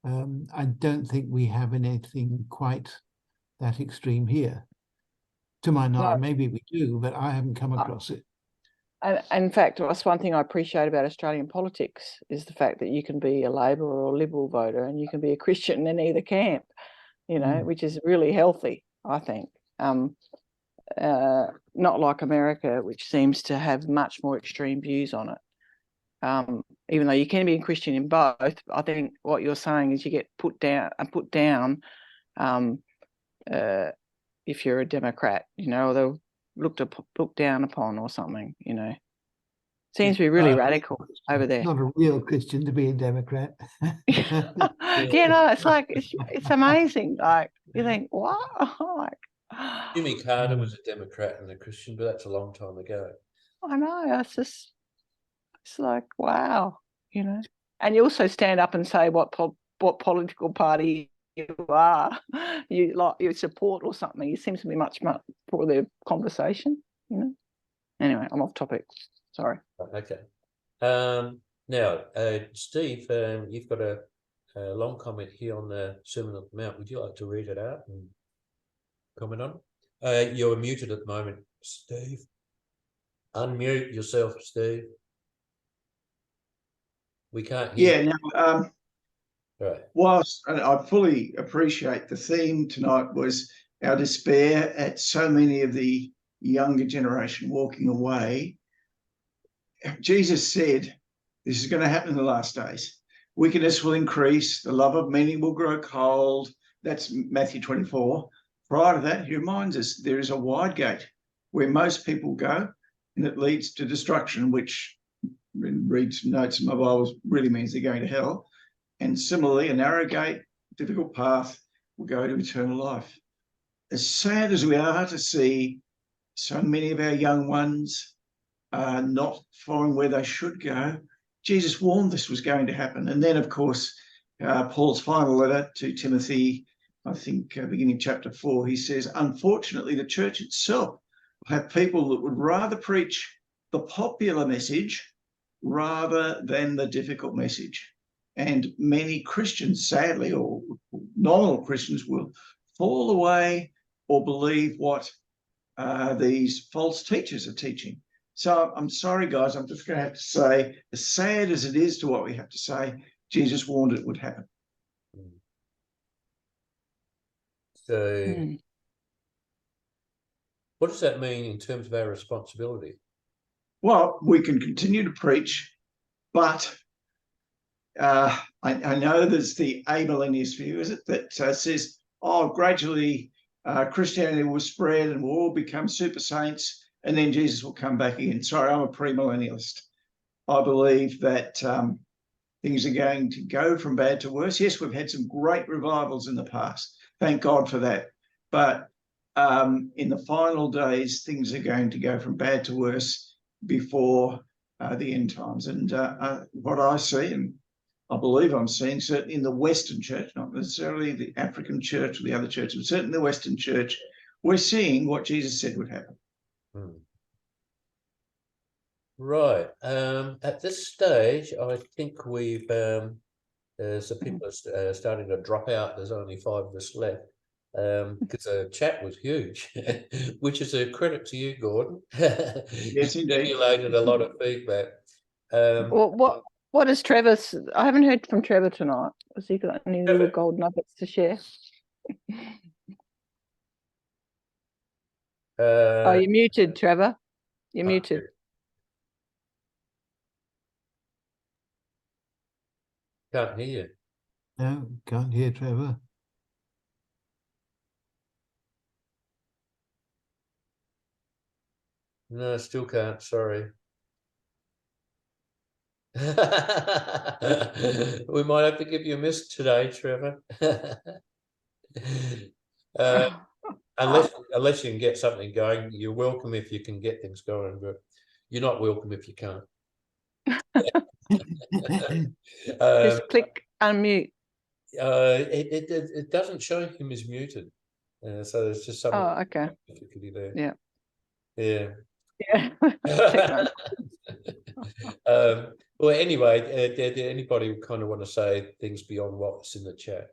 I don't think we have anything quite that extreme here. To my knowledge, maybe we do, but I haven't come across it. And in fact, that's one thing I appreciate about Australian politics, is the fact that you can be a Labor or a Liberal voter, and you can be a Christian in either camp, which is really healthy, I think. Not like America, which seems to have much more extreme views on it. Even though you can be a Christian in both, I think what you're saying is you get put down if you're a Democrat, or they'll looked down upon or something, Seems to be really radical over there. Not a real Christian to be a Democrat. It's like it's amazing. Like, you think, what? Jimmy Carter was a Democrat and a Christian, but that's a long time ago. I know. It's just It's like, wow, And you also stand up and say what political party you are, you support or something. It seems to be much for the conversation, Anyway, I'm off topic. Sorry. Okay. Now, Steve, you've got a long comment here on the Sermon on the Mount. Would you like to read it out and comment on it? You're muted at the moment, Steve. Unmute yourself, Steve. We can't hear. Yeah, now, Right. whilst I fully appreciate the theme tonight was our despair at so many of the younger generation walking away, Jesus said, this is going to happen in the last days. Wickedness will increase, the love of many will grow cold. That's Matthew 24. Prior to that, he reminds us there is a wide gate where most people go, and it leads to destruction, which, read some notes in my Bible, really means they're going to hell. And similarly, a narrow gate, difficult path, will go to eternal life. As sad as we are to see so many of our young ones not following where they should go, Jesus warned this was going to happen. And then, of course, Paul's final letter to Timothy, I think beginning chapter 4, he says, unfortunately, the church itself will have people that would rather preach the popular message rather than the difficult message. And many Christians, sadly, or nominal Christians, will fall away or believe what these false teachers are teaching. So I'm sorry, guys, I'm just going to have to say, as sad as it is to what we have to say, Jesus warned it would happen. So what does that mean in terms of our responsibility? Well, we can continue to preach, but I know there's the amillennialist view, is it, that says, gradually Christianity will spread and we'll all become super saints, and then Jesus will come back again. Sorry, I'm a premillennialist. I believe that things are going to go from bad to worse. Yes, we've had some great revivals in the past. Thank God for that. But in the final days, things are going to go from bad to worse before the end times. And what I see, and I believe I'm seeing, certainly in the Western church, not necessarily the African church or the other church, but certainly the Western church, we're seeing what Jesus said would happen. Right. At this stage, I think we've so people are starting to drop out. There's only 5 of us left because the chat was huge, which is a credit to you, Gordon. Yes, You indeed. accumulated a lot of feedback. Well, what is Trevor's? I haven't heard from Trevor tonight. Has he got any little gold nuggets to share? Oh, you're muted, Trevor. You're muted. Can't hear you. No, can't hear Trevor. No, still can't. Sorry. We might have to give you a miss today, Trevor. Unless you can get something going, you're welcome if you can get things going, but you're not welcome if you can't. Just click unmute. It doesn't show him as muted, so there's just some okay. difficulty there. Yeah. Well, anyway, did anybody kind of want to say things beyond what's in the chat?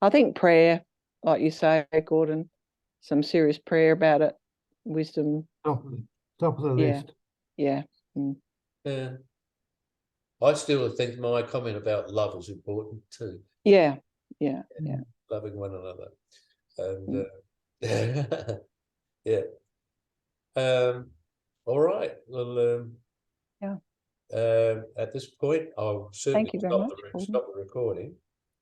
I think prayer, like you say, Gordon, some serious prayer about it, wisdom. Top of the list. Yeah. Yeah. I still think my comment about love is important too. Yeah. Loving one another. And yeah. All right. Well, at this point, I'll certainly stop the recording.